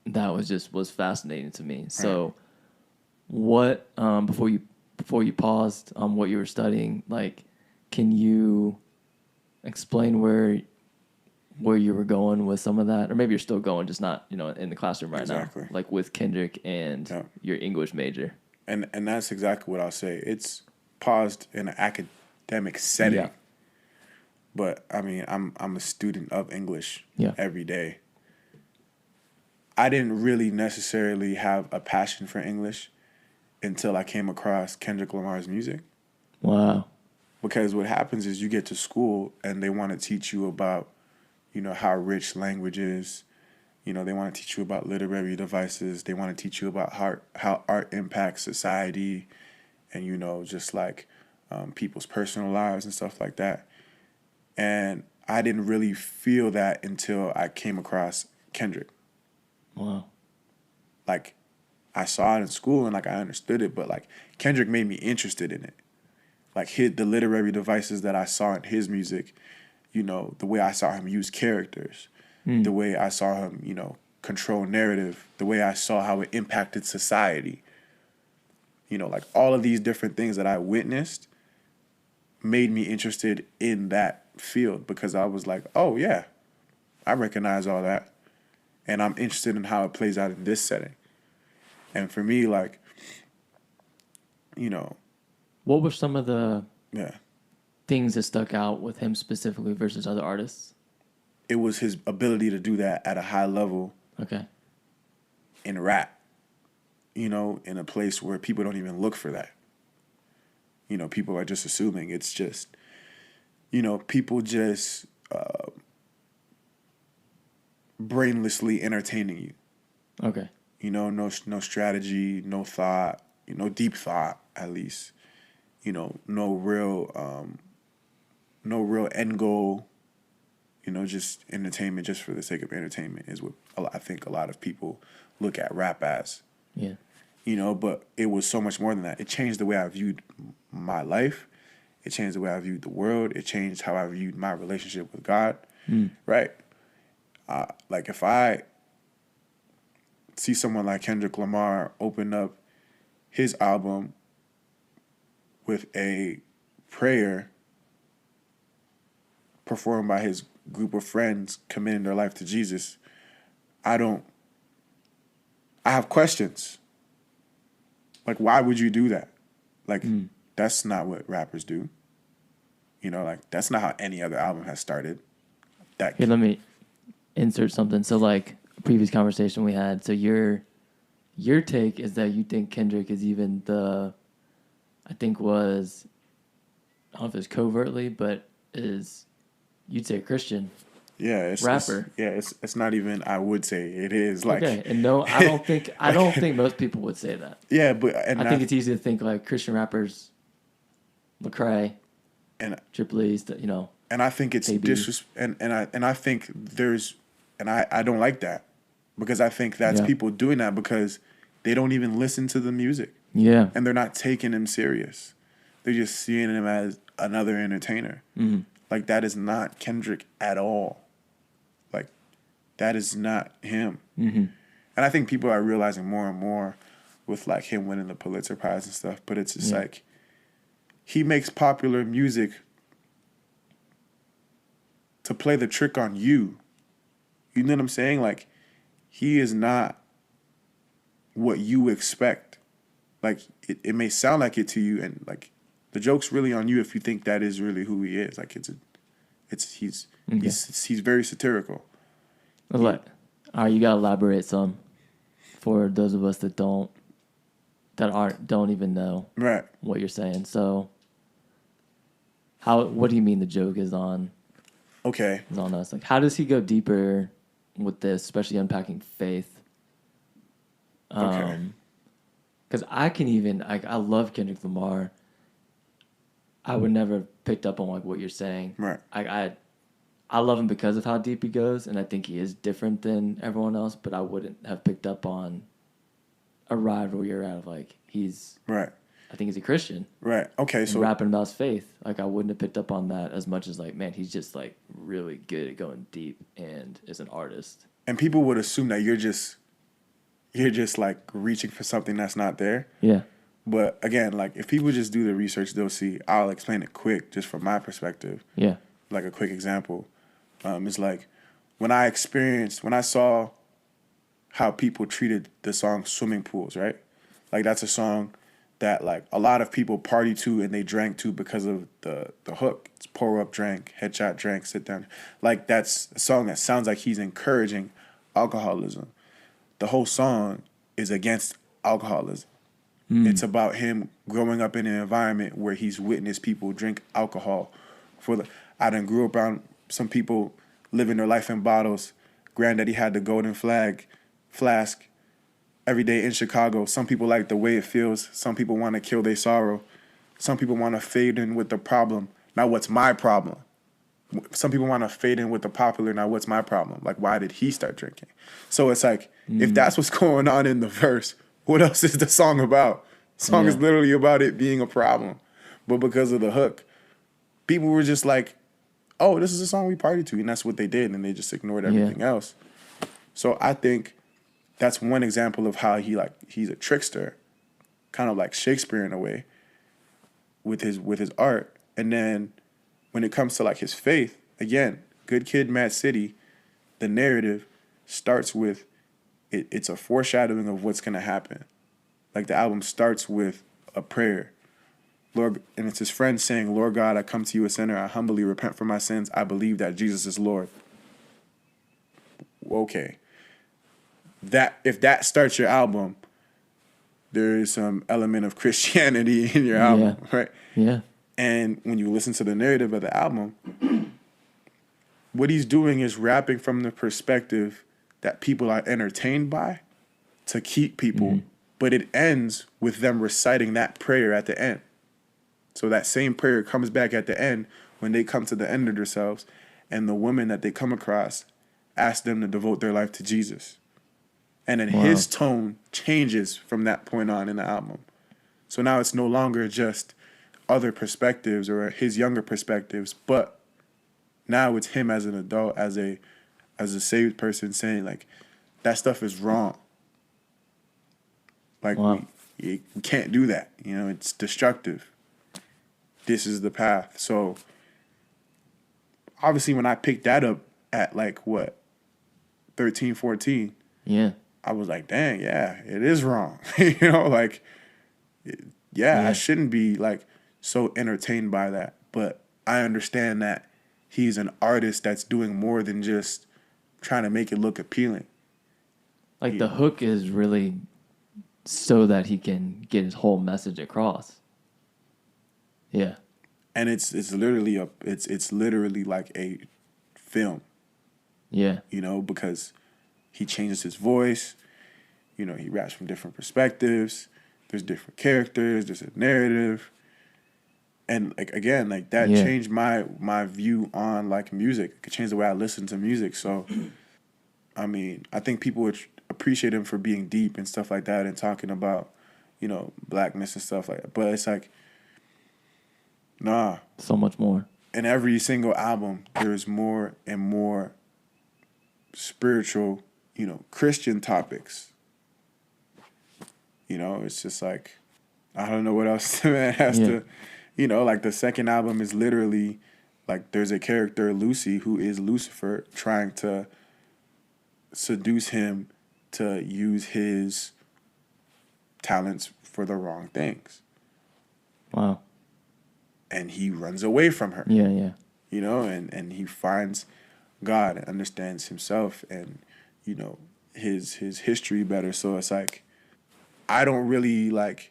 that was fascinating to me. So, what before you paused on what you were studying, like, can you explain where you were going with some of that, or maybe you're still going, just not in the classroom right now, like with Kendrick and your English major. And that's exactly what I'll say. It's paused in an academic setting. Yeah. But I mean, I'm a student of English every day. I didn't really necessarily have a passion for English until I came across Kendrick Lamar's music. Wow. Because what happens is you get to school and they want to teach you about, how rich language is. They want to teach you about literary devices. They want to teach you about how art impacts society and, just like people's personal lives and stuff like that. And I didn't really feel that until I came across Kendrick. Wow. Like, I saw it in school and, like, I understood it, but, like, Kendrick made me interested in it. Like, the literary devices that I saw in his music, the way I saw him use characters, the way I saw him, control narrative, the way I saw how it impacted society. Like, all of these different things that I witnessed made me interested in that field because I was like, oh, yeah, I recognize all that. And I'm interested in how it plays out in this setting. And for me, like, what were some of the things that stuck out with him specifically versus other artists? It was his ability to do that at a high level. Okay. In rap, in a place where people don't even look for that. People are just assuming it's just, people just brainlessly entertaining you. Okay. No strategy, no thought, deep thought at least. No real end goal. Just entertainment just for the sake of entertainment is what I think a lot of people look at rap as. Yeah. But it was so much more than that. It changed the way I viewed my life. It changed the way I viewed the world. It changed how I viewed my relationship with God. Right? Like, if I see someone like Kendrick Lamar open up his album with a prayer performed by his group of friends committing their life to Jesus, I have questions. Like, why would you do that? Like, that's not what rappers do. You know, like, that's not how any other album has started. Here, let me insert something. So, like, previous conversation we had, so your take is that you think Kendrick is even I don't know if it's covertly, but you'd say a Christian rapper. It's not even, I would say it is. Like, okay, and no, I don't think most people would say that. Yeah, but I think it's easy to think like Christian rappers, Lecrae, and Triple E's, you know. And I think it's and I think I don't like that, because I think that's people doing that because they don't even listen to the music. Yeah. And they're not taking him serious. They're just seeing him as another entertainer. Mm-hmm. Like, that is not Kendrick at all. Like, that is not him. Mm-hmm. And I think people are realizing more and more with, like, him winning the Pulitzer Prize and stuff. But it's just like, he makes popular music to play the trick on you. You know what I'm saying? Like, he is not what you expect. Like, it may sound like it to you, and like, the joke's really on you if you think that is really who he is. Like, he's very satirical. All right, you gotta elaborate some for those of us that don't even know what you're saying. So, what do you mean the joke is on? Okay, is on us. Like, how does he go deeper with this, especially unpacking faith? Okay. Because I love Kendrick Lamar. I would never have picked up on like what you're saying. Right. I love him because of how deep he goes, and I think he is different than everyone else. But I wouldn't have picked up on a ride where you're at of like he's right. I think he's a Christian. Right. Okay. So rapping about his faith, like I wouldn't have picked up on that as much as like, man, he's just like really good at going deep and is an artist. And people would assume that you're just like reaching for something that's not there. Yeah. But again, like, if people just do the research, they'll see. I'll explain it quick, just from my perspective. Yeah. Like a quick example, is like when I saw how people treated the song "Swimming Pools," right? Like, that's a song that like a lot of people party to and they drank to because of the hook. It's pour up, drank, headshot, drank, sit down. Like, that's a song that sounds like he's encouraging alcoholism. The whole song is against alcoholism. It's about him growing up in an environment where he's witnessed people drink alcohol. I done grew up around some people living their life in bottles. Granddaddy had the golden flask every day in Chicago. Some people like the way it feels. Some people want to kill their sorrow. Some people want to fade in with the problem. Now, what's my problem? Some people want to fade in with the popular. Now, what's my problem? Like, why did he start drinking? So it's like, if that's what's going on in the verse, what else is the song about? The song is literally about it being a problem. But because of the hook, people were just like, oh, this is a song we party to. And that's what they did. And they just ignored everything else. So I think that's one example of how he's a trickster, kind of like Shakespeare in a way, with his art. And then when it comes to like his faith, again, Good Kid, Mad City, the narrative starts with it's a foreshadowing of what's gonna happen. Like, the album starts with a prayer, Lord, and it's his friend saying, "Lord God, I come to you a sinner. I humbly repent for my sins. I believe that Jesus is Lord." Okay, if that starts your album, there is some element of Christianity in your album, right? Yeah. And when you listen to the narrative of the album, what he's doing is rapping from the perspective that people are entertained by to keep people, but it ends with them reciting that prayer at the end. So that same prayer comes back at the end when they come to the end of themselves, and the woman that they come across asks them to devote their life to Jesus. And then his tone changes from that point on in the album. So now it's no longer just other perspectives or his younger perspectives, but now it's him as an adult, as a saved person saying, like, that stuff is wrong. Like, we can't do that. You know, it's destructive. this is the path. So obviously when I picked that up at like what, 13, 14, Yeah. I was like, dang, yeah, it is wrong. Like, yeah, I shouldn't be like so entertained by that. But I understand that he's an artist that's doing more than just trying to make it look appealing. Like the hook is really so that he can get his whole message across. Yeah. And it's literally it's literally like a film. Yeah. Because he changes his voice. He raps from different perspectives. There's different characters. There's a narrative. And like again, like that changed my view on like music. It changed the way I listen to music. So, I mean, I think people would appreciate him for being deep and stuff like that and talking about, blackness and stuff like that. But it's like, nah. So much more. In every single album, there's more and more spiritual, Christian topics. It's just like, I don't know what else the man has to, like the second album is literally like there's a character, Lucy, who is Lucifer, trying to seduce him to use his talents for the wrong things. Wow. And he runs away from her. Yeah, yeah. And he finds God and understands himself and, his history better. So it's like, I don't really like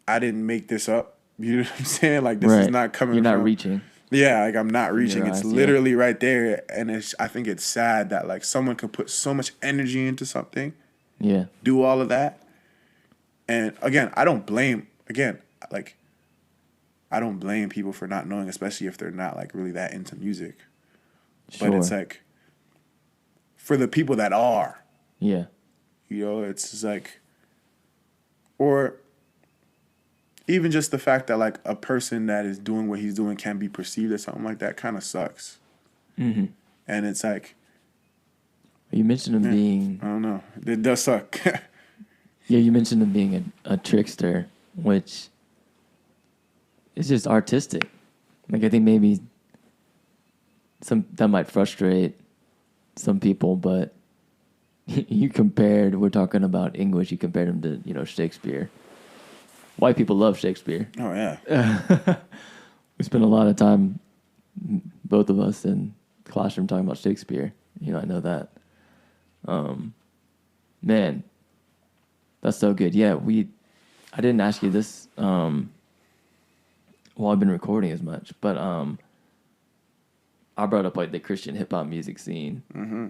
I didn't make this up. You know what I'm saying? Like this is not coming. You're not from, reaching. Yeah, like I'm not reaching. Your It's eyes, literally right there, and I think it's sad that like someone could put so much energy into something. Yeah. Do all of that, and again, I don't blame. Again, like I don't blame people for not knowing, especially if they're not like really that into music. Sure. But it's like for the people that are. Yeah. It's just like, or even just the fact that like a person that is doing what he's doing can be perceived as something like that kind of sucks. Mm-hmm. And it's like, you mentioned him being. I don't know. It does suck. Yeah, you mentioned him being a trickster, which is just artistic. Like I think maybe that might frustrate some people, but we're talking about English, you compared him to, Shakespeare. White people love Shakespeare. Oh, yeah. We spend a lot of time, both of us, in the classroom talking about Shakespeare. I know that. Man, that's so good. Yeah, I didn't ask you this while I've been recording as much, but I brought up like the Christian hip hop music scene. Mm-hmm.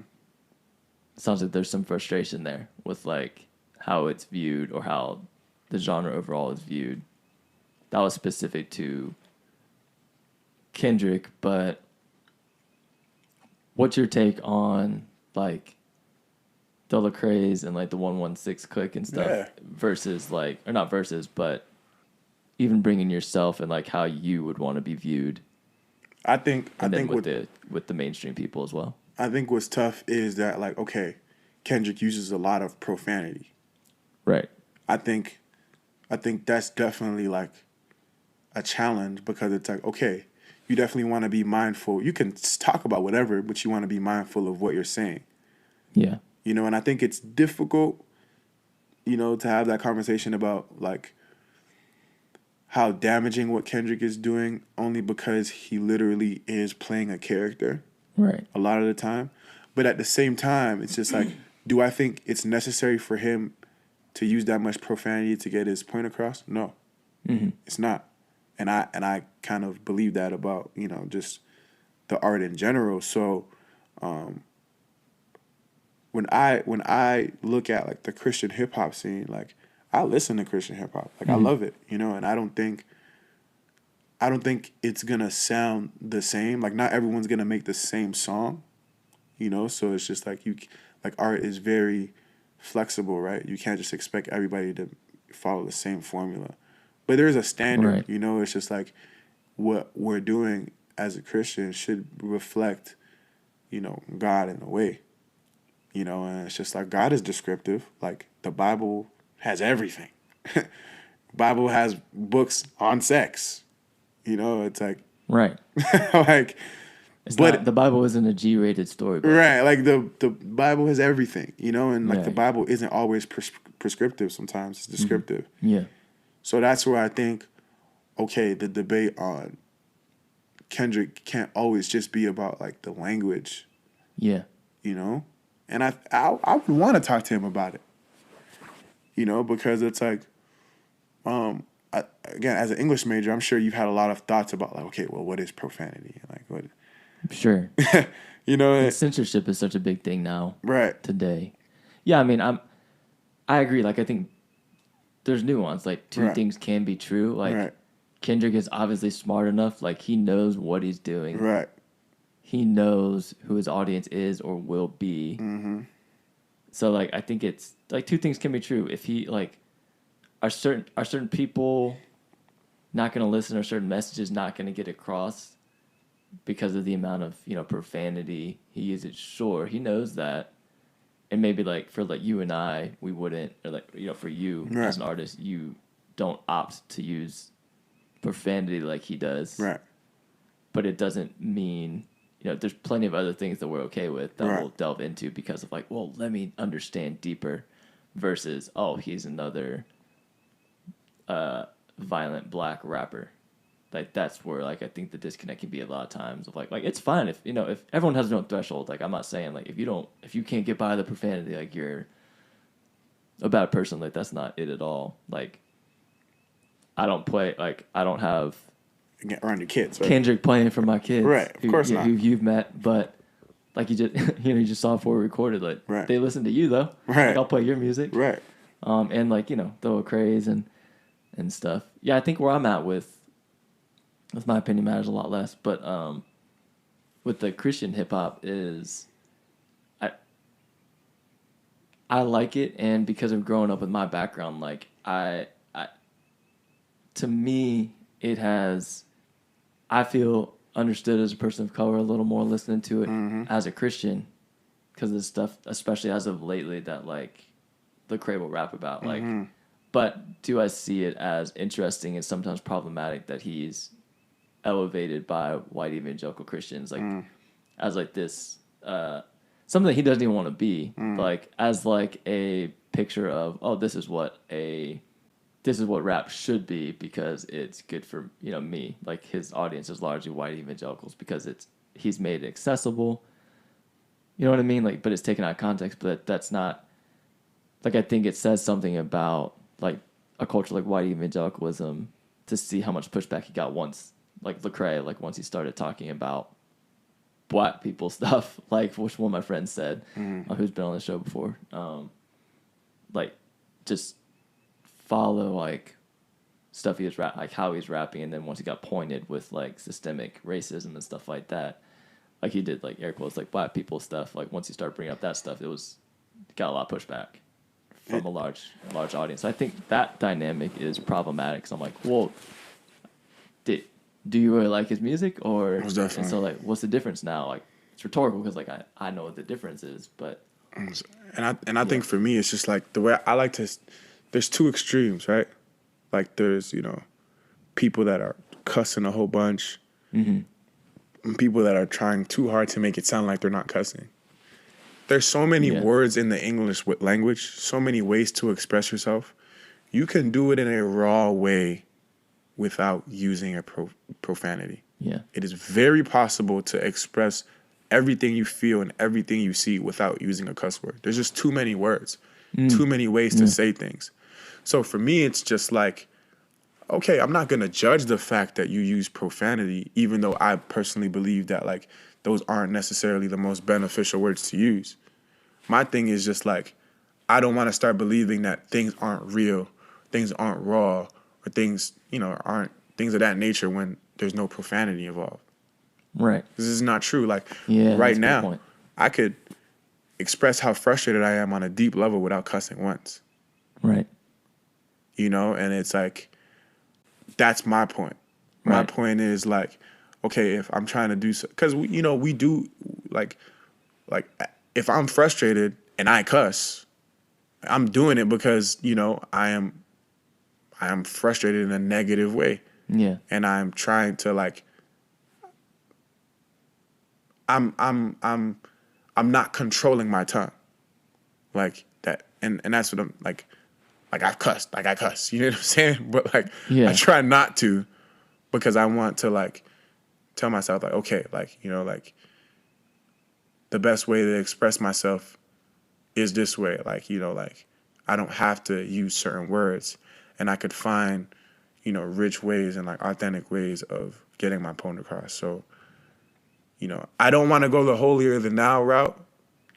Sounds like there's some frustration there with like how it's viewed or how the genre overall is viewed. That was specific to Kendrick, but what's your take on like Della Craze and like the 116 Click and stuff versus like, or not versus, but even bringing yourself and like how you would want to be viewed. I think with the mainstream people as well. I think what's tough is that like, okay, Kendrick uses a lot of profanity. Right. I think that's definitely like a challenge because it's like, okay, you definitely want to be mindful. You can talk about whatever, but you want to be mindful of what you're saying. Yeah. And I think it's difficult, to have that conversation about like how damaging what Kendrick is doing only because he literally is playing a character. Right. A lot of the time. But at the same time, it's just like, do I think it's necessary for him to use that much profanity to get his point across? No. Mm-hmm. It's not. And I kind of believe that about, just the art in general. So when I look at like the Christian hip hop scene, like I listen to Christian hip hop. Like I love it, and I don't think it's gonna sound the same. Like not everyone's gonna make the same song, so it's just like art is very flexible, right? You can't just expect everybody to follow the same formula. But there's a standard, right. It's just like what we're doing as a Christian should reflect, God in a way. And it's just like God is descriptive. Like the Bible has everything. Bible has books on sex. You know, it's like Right. like, The Bible isn't a G-rated storybook. right? Like the Bible has everything, you know, and like the Right. Bible isn't always prescriptive. Sometimes it's descriptive. Yeah. So that's where I think, okay, the debate on Kendrick can't always just be about like the language, Yeah. you know, and I would want to talk to him about it, you know, because it's like, again, as an English major, I'm sure you've had a lot of thoughts about like, okay, well, what is profanity? Like, what, Sure. you know, And censorship is such a big thing now. right? Today. Yeah, I mean, I agree. Like, I think there's nuance. Like, two Right. things can be true. Like, Right. Kendrick is obviously smart enough. Like, he knows what he's doing. Right. He knows who his audience is or will be. Mm-hmm. So, like, I think it's like two things can be true. If he like, are certain people not going to listen, or certain messages not going to get across because of the amount of profanity he uses? Sure, he knows that. And maybe like for like you and I, we wouldn't, or like for you Right. as an artist, you don't opt to use profanity like he does. Right. But it doesn't mean there's plenty of other things that we're okay with that Right. we'll delve into because of like, well, let me understand deeper, versus he's another violent black rapper. Like that's where like I think the disconnect can be a lot of times of like it's fine if if everyone has their own threshold. Like I'm not saying like if you can't get by the profanity, like you're a bad person. Like that's not it at all. Like I don't have Around your kids, right? Kendrick playing for my kids, Right, of course not. who you've met, but like you just you just saw before we recorded, like Right. they listen to you though. Right. Like, I'll play your music, Right. and like throw a craze and stuff. Yeah, I think where I'm at with my opinion matters a lot less, but with the Christian hip hop is I like it, and because of growing up with my background, like I to me it has, I feel understood as a person of color a little more listening to it as a Christian, because of the stuff, especially as of lately, that like Lecrae will rap about. Like, but do I see it as interesting and sometimes problematic that he's elevated by white evangelical Christians, like as like this something that he doesn't even want to be, like as like a picture of this is what rap should be because it's good for me. Like his audience is largely white evangelicals because he's made it accessible. You know what I mean? Like, but it's taken out of context. But that's not like, I think it says something about like a culture like white evangelicalism to see how much pushback he got once, like Lecrae, like once he started talking about black people stuff, like which one of my friends said, who's been on the show before, like just follow like stuff he was like how he's rapping, and then once he got pointed with like systemic racism and stuff like that, like he did like air quotes like black people stuff, like once he started bringing up that stuff, got a lot of pushback from a large audience. So I think that dynamic is problematic. So I'm like, well, do you really like his music, or Most definitely. And so like what's the difference now? Like it's rhetorical because like I know what the difference is, but I think for me it's just like the way I like to. There's two extremes, right? Like there's people that are cussing a whole bunch, and people that are trying too hard to make it sound like they're not cussing. There's so many words in the English language, so many ways to express yourself. You can do it in a raw way without using a profanity. yeah, It is very possible to express everything you feel and everything you see without using a cuss word. There's just too many words, too many ways to say things. So for me, it's just like, okay, I'm not going to judge the fact that you use profanity, even though I personally believe that like those aren't necessarily the most beneficial words to use. My thing is just like, I don't want to start believing that things aren't real, things aren't raw, or things, aren't things of that nature when there's no profanity involved. right. This is not true. Like Yeah, right that's a good now, point. I could express how frustrated I am on a deep level without cussing once, Right. And it's like, that's my point. My Right. point is like, okay, if I'm trying to do so, because we do like if I'm frustrated and I cuss, I'm doing it because I'm I am frustrated in a negative way. Yeah. And I'm trying to like, I'm not controlling my tongue like that. And that's what I'm like I cuss, you know what I'm saying? But like, Yeah. I try not to because I want to like tell myself like, okay, like, you know, like the best way to express myself is this way. Like, you know, like I don't have to use certain words and I could find, you know, rich ways and like authentic ways of getting my point across. So, you know, I don't want to go the holier than thou route.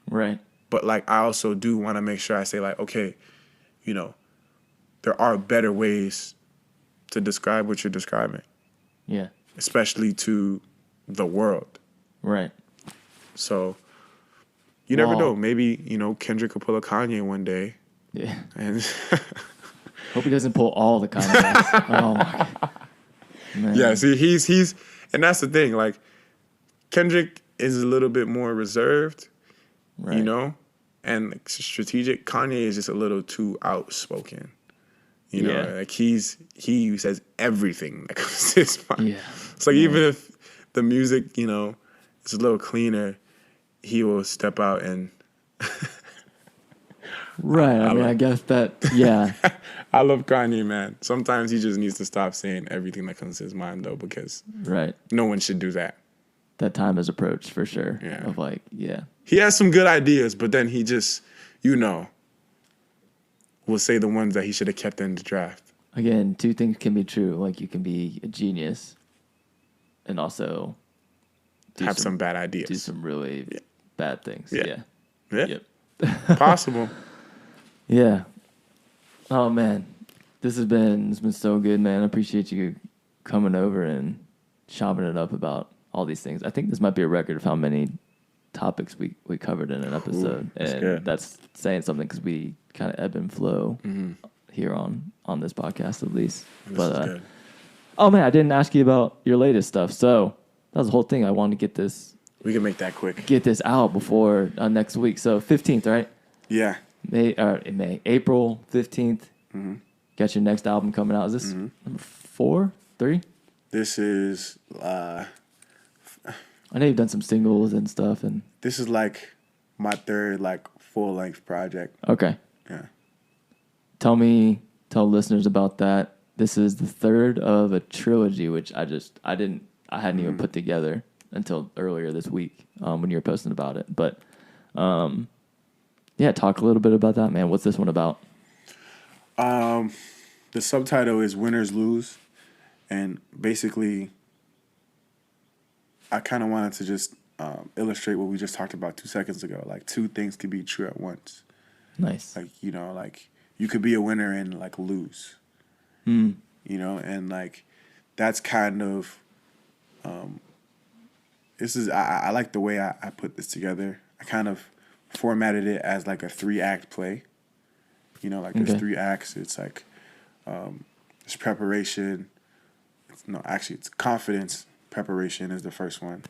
Right. But like, I also do want to make sure I say like, okay, you know, there are better ways to describe what you're describing. Yeah. Especially to the world. Right. So you never know. Maybe, you know, Kendrick could pull a Kanye one day. Yeah. And hope he doesn't pull all the Kanye. Oh my God. Man. Yeah, see, he's and that's the thing, like Kendrick is a little bit more reserved, right. You know, and strategic. Kanye is just a little too outspoken. You know, like he says everything that comes to his mind. Yeah. So even if the music, you know, is a little cleaner, he will step out and. Right. I mean, I guess that. Yeah. I love Kanye, man. Sometimes he just needs to stop saying everything that comes to his mind, though, because no one should do that. That time has approached for sure. Yeah. Of like, he has some good ideas, but then he just, you know, will say the ones that he should have kept in the draft. Again, two things can be true. Like you can be a genius and also have some bad ideas. Do some really bad things. Yeah. Yep. Possible. Yeah. Oh man, it's been so good, man. I appreciate you coming over and chopping it up about all these things. I think this might be a record of how many topics we covered in an episode. That's and good. That's saying something because we kind of ebb and flow here on this podcast at least. This is good. Oh man, I didn't ask you about your latest stuff. So that was the whole thing. I wanted to get this. We can make that quick. Get this out before next week. So 15th, right? Yeah. April 15th. Mm-hmm. Got your next album coming out. Is this number 4, 3? This is. I know you've done some singles and stuff, and this is like my third like full length project. Okay. Yeah. Tell listeners about that. This is the third of a trilogy, which I hadn't even put together until earlier this week when you were posting about it. But talk a little bit about that, man. What's this one about? The subtitle is Winners Lose, and basically I kind of wanted to just illustrate what we just talked about 2 seconds ago. Like, two things could be true at once. Nice. Like, you know, like you could be a winner and like lose. You know, and like that's kind of I like the way I put this together. I kind of formatted it as like a 3-act play. You know, like there's 3 acts. It's like there's preparation. It's confidence. Preparation is the first one,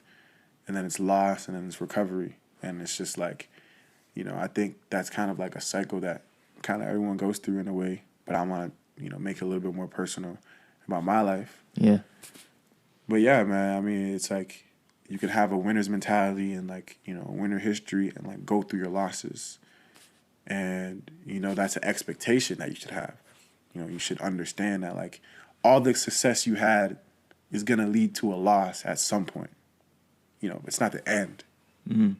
and then it's loss, and then it's recovery. And it's just like, you know, I think that's kind of like a cycle that kind of everyone goes through in a way. But I want to, you know, make it a little bit more personal about my life. Yeah. But yeah, man, I mean, it's like you could have a winner's mentality and like, you know, winner history and like go through your losses. And, you know, that's an expectation that you should have. You know, you should understand that like all the success you had is going to lead to a loss at some point. You know, it's not the end. Mm-hmm.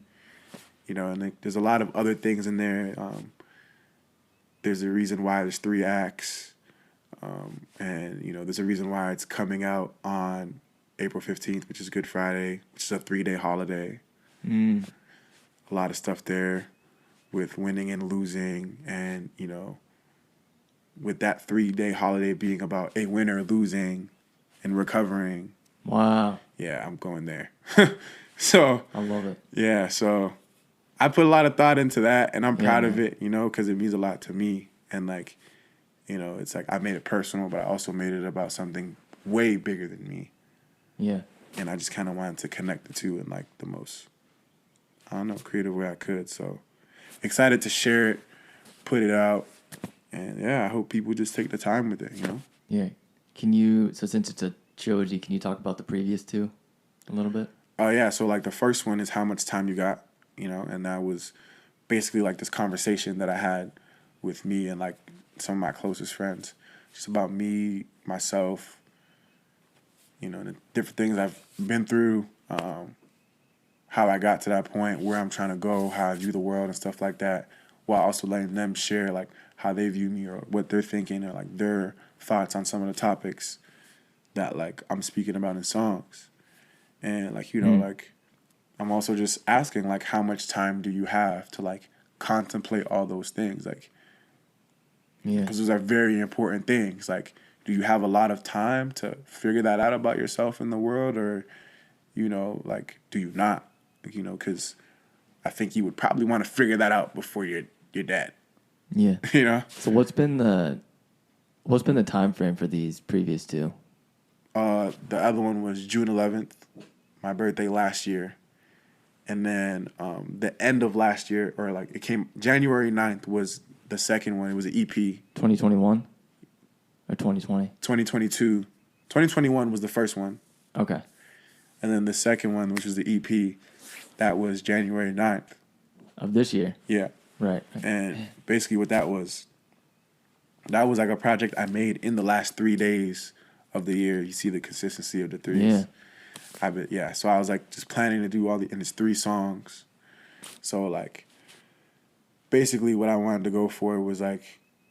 You know, and there's a lot of other things in there. There's a reason why there's 3 acts. And, you know, there's a reason why it's coming out on April 15th, which is Good Friday, which is a 3-day holiday. A lot of stuff there with winning and losing and, you know, with that 3-day holiday being about a winner losing and recovering. Wow. Yeah, I'm going there. So I love it. Yeah, so I put a lot of thought into that, and I'm proud of it, you know, because it means a lot to me. And, like, you know, it's like I made it personal, but I also made it about something way bigger than me. Yeah. And I just kind of wanted to connect the two in, like, the most, I don't know, creative way I could. So excited to share it, put it out, And yeah, I hope people just take the time with it, you know? Yeah. So since it's a trilogy, can you talk about the previous two a little bit? Oh, yeah. So, like, the first one is How Much Time You Got, you know? And that was basically, like, this conversation that I had with me and, like, some of my closest friends. Just about me, myself, you know, the different things I've been through, how I got to that point, where I'm trying to go, how I view the world and stuff like that, while also letting them share, like, how they view me or what they're thinking or, like, their thoughts on some of the topics that, like, I'm speaking about in songs. And, like, you know, like, I'm also just asking, like, how much time do you have to, like, contemplate all those things? Like, because those are very important things. Like, do you have a lot of time to figure that out about yourself in the world? Or, you know, like, do you not? You know, because I think you would probably want to figure that out before you're dead. Yeah. You know? So what's been the time frame for these previous two? The other one was June 11th, my birthday last year. And then the end of last year, or like it came January 9th was the second one. It was an EP. 2021 or 2020? 2022. 2021 was the first one. Okay. And then the second one, which was the EP, that was January 9th. Of this year? Yeah. Right. And basically what that was like a project I made in the last 3 days of the year. You see the consistency of the threes. Yeah. So I was like just planning to do and it's 3 songs. So like basically what I wanted to go for was like,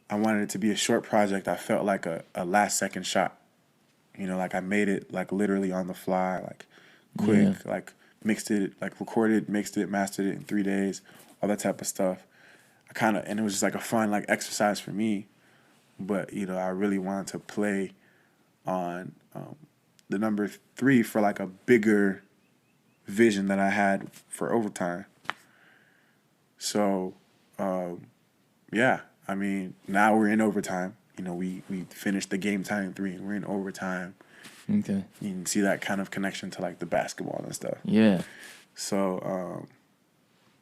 I wanted it to be a short project. I felt like a last second shot. You know, like I made it like literally on the fly, like quick, like mixed it, like recorded, mixed it, mastered it in 3 days, all that type of stuff. And it was just like a fun like exercise for me. But, you know, I really wanted to play on the number 3 for like a bigger vision that I had for Overtime. So, yeah, I mean, now we're in overtime. You know, we finished the game tying 3 and we're in overtime. Okay. You can see that kind of connection to like the basketball and stuff. Yeah. So,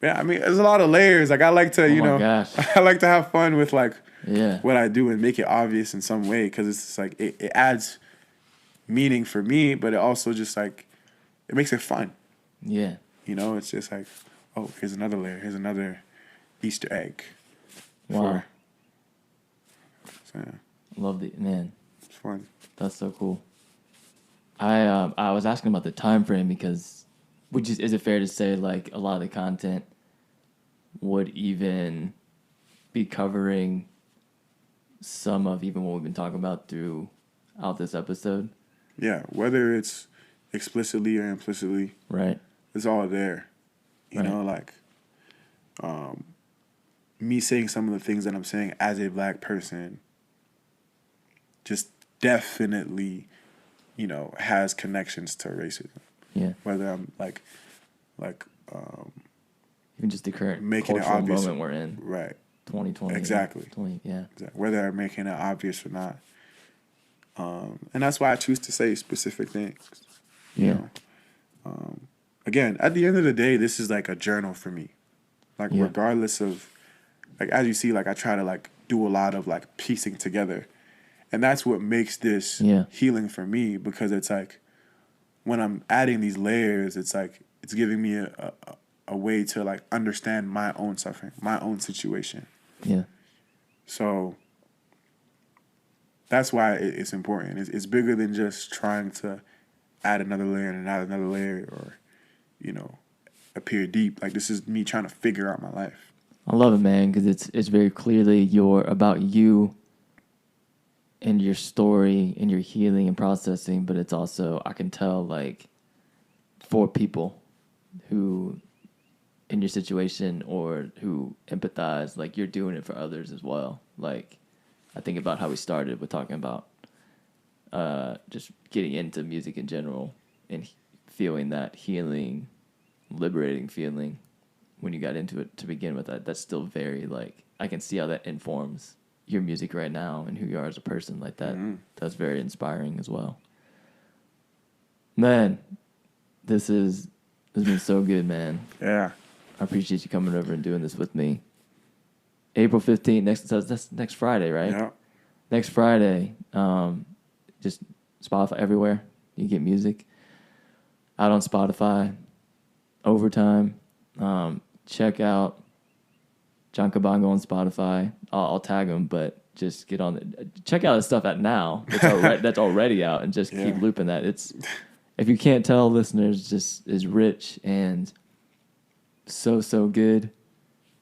yeah, I mean, there's a lot of layers. Like I like to, you know, gosh. I like to have fun with like Yeah. what I do and make it obvious in some way because it's just like it adds meaning for me, but it also just like it makes it fun. Yeah. You know, it's just like, oh, here's another layer. Here's another Easter egg. Wow. So, yeah, Love it, man. it's fun. That's so cool. I was asking about the time frame because, is it fair to say like a lot of the content would even be covering some of even what we've been talking about throughout this episode? Yeah, whether it's explicitly or implicitly, Right. it's all there. You know, like me saying some of the things that I'm saying as a black person just definitely, you know, has connections to racism. Yeah. Whether I'm like Even just the current making it cultural obvious. moment we're in. Right. 2020. Exactly. 20, yeah. Exactly. Whether I'm making it obvious or not. And that's why I choose to say specific things. Yeah. You know? Again, at the end of the day, this is like a journal for me. Like regardless of, like as you see, like I try to like do a lot of like piecing together. And that's what makes this healing for me because it's like when I'm adding these layers, it's like it's giving me a way to like understand my own suffering, my own situation. Yeah. So that's why it's important. It's bigger than just trying to add another layer and add another layer or, you know, appear deep. Like this is me trying to figure out my life. I love it, man, because it's very clearly about you and your story and your healing and processing, but it's also, I can tell, like, for people who in your situation or who empathize, like, you're doing it for others as well. Like, I think about how we started with talking about just getting into music in general and feeling that healing, liberating feeling when you got into it to begin with. That's still very, like, I can see how that informs your music right now and who you are as a person. Like that. Mm-hmm. That's very inspiring as well. Man, this has been so good, man. Yeah. I appreciate you coming over and doing this with me. April 15th. That's next Friday, right? Yeah. Next Friday. Just Spotify everywhere. You can get music. Out on Spotify. Overtime. Check out Jon Kabongo on Spotify. I'll tag him, but just get on check out his stuff at now. That's already out, and just keep looping that. It's, if you can't tell, listeners, just is rich and so good,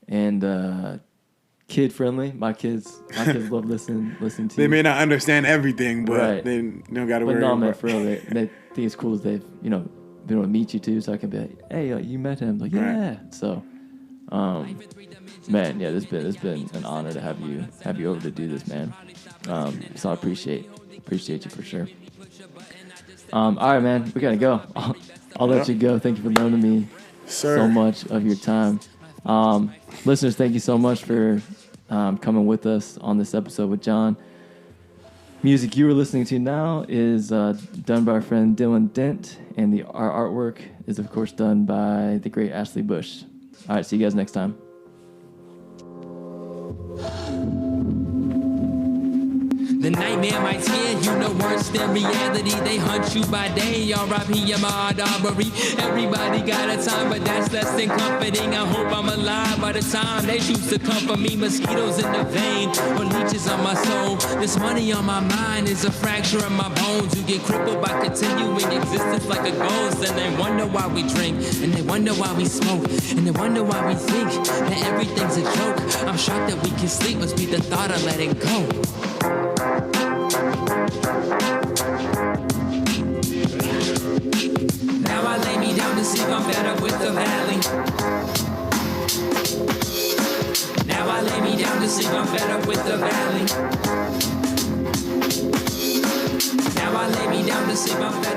and kid friendly. My kids love listening to. They may not understand everything, but they don't got to worry. But no, man, about for real, they think it's cool that they've been able to meet you too, so I can be like, hey, you met him, like yeah. So, man, yeah, it's been an honor to have you over to do this, man. So I appreciate you for sure. All right, man, we gotta go. I'll let you go. Thank you for loaning me so much of your time. Listeners, thank you so much for coming with us on this episode with Jon. Music you are listening to now is done by our friend Dylan Dent, and our artwork is, of course, done by the great Ashley Bush. All right, see you guys next time. The nightmare might scare you, no worse than reality. They hunt you by day, R.I.P. Ahmaud Arbery. Everybody got a time, but that's less than comforting. I hope I'm alive by the time they choose to comfort me. Mosquitoes in the vein, or leeches on my soul. This money on my mind is a fracture of my bones. You get crippled by continuing existence like a ghost. And they wonder why we drink, and they wonder why we smoke, and they wonder why we think that everything's a joke. I'm shocked that we can sleep, must be the thought of letting go. Now I lay me down to sleep, I'm fed up with the valley. Now I lay me down to sleep, I'm fed up with the valley. Now I lay me down to sleep, I'm fed up.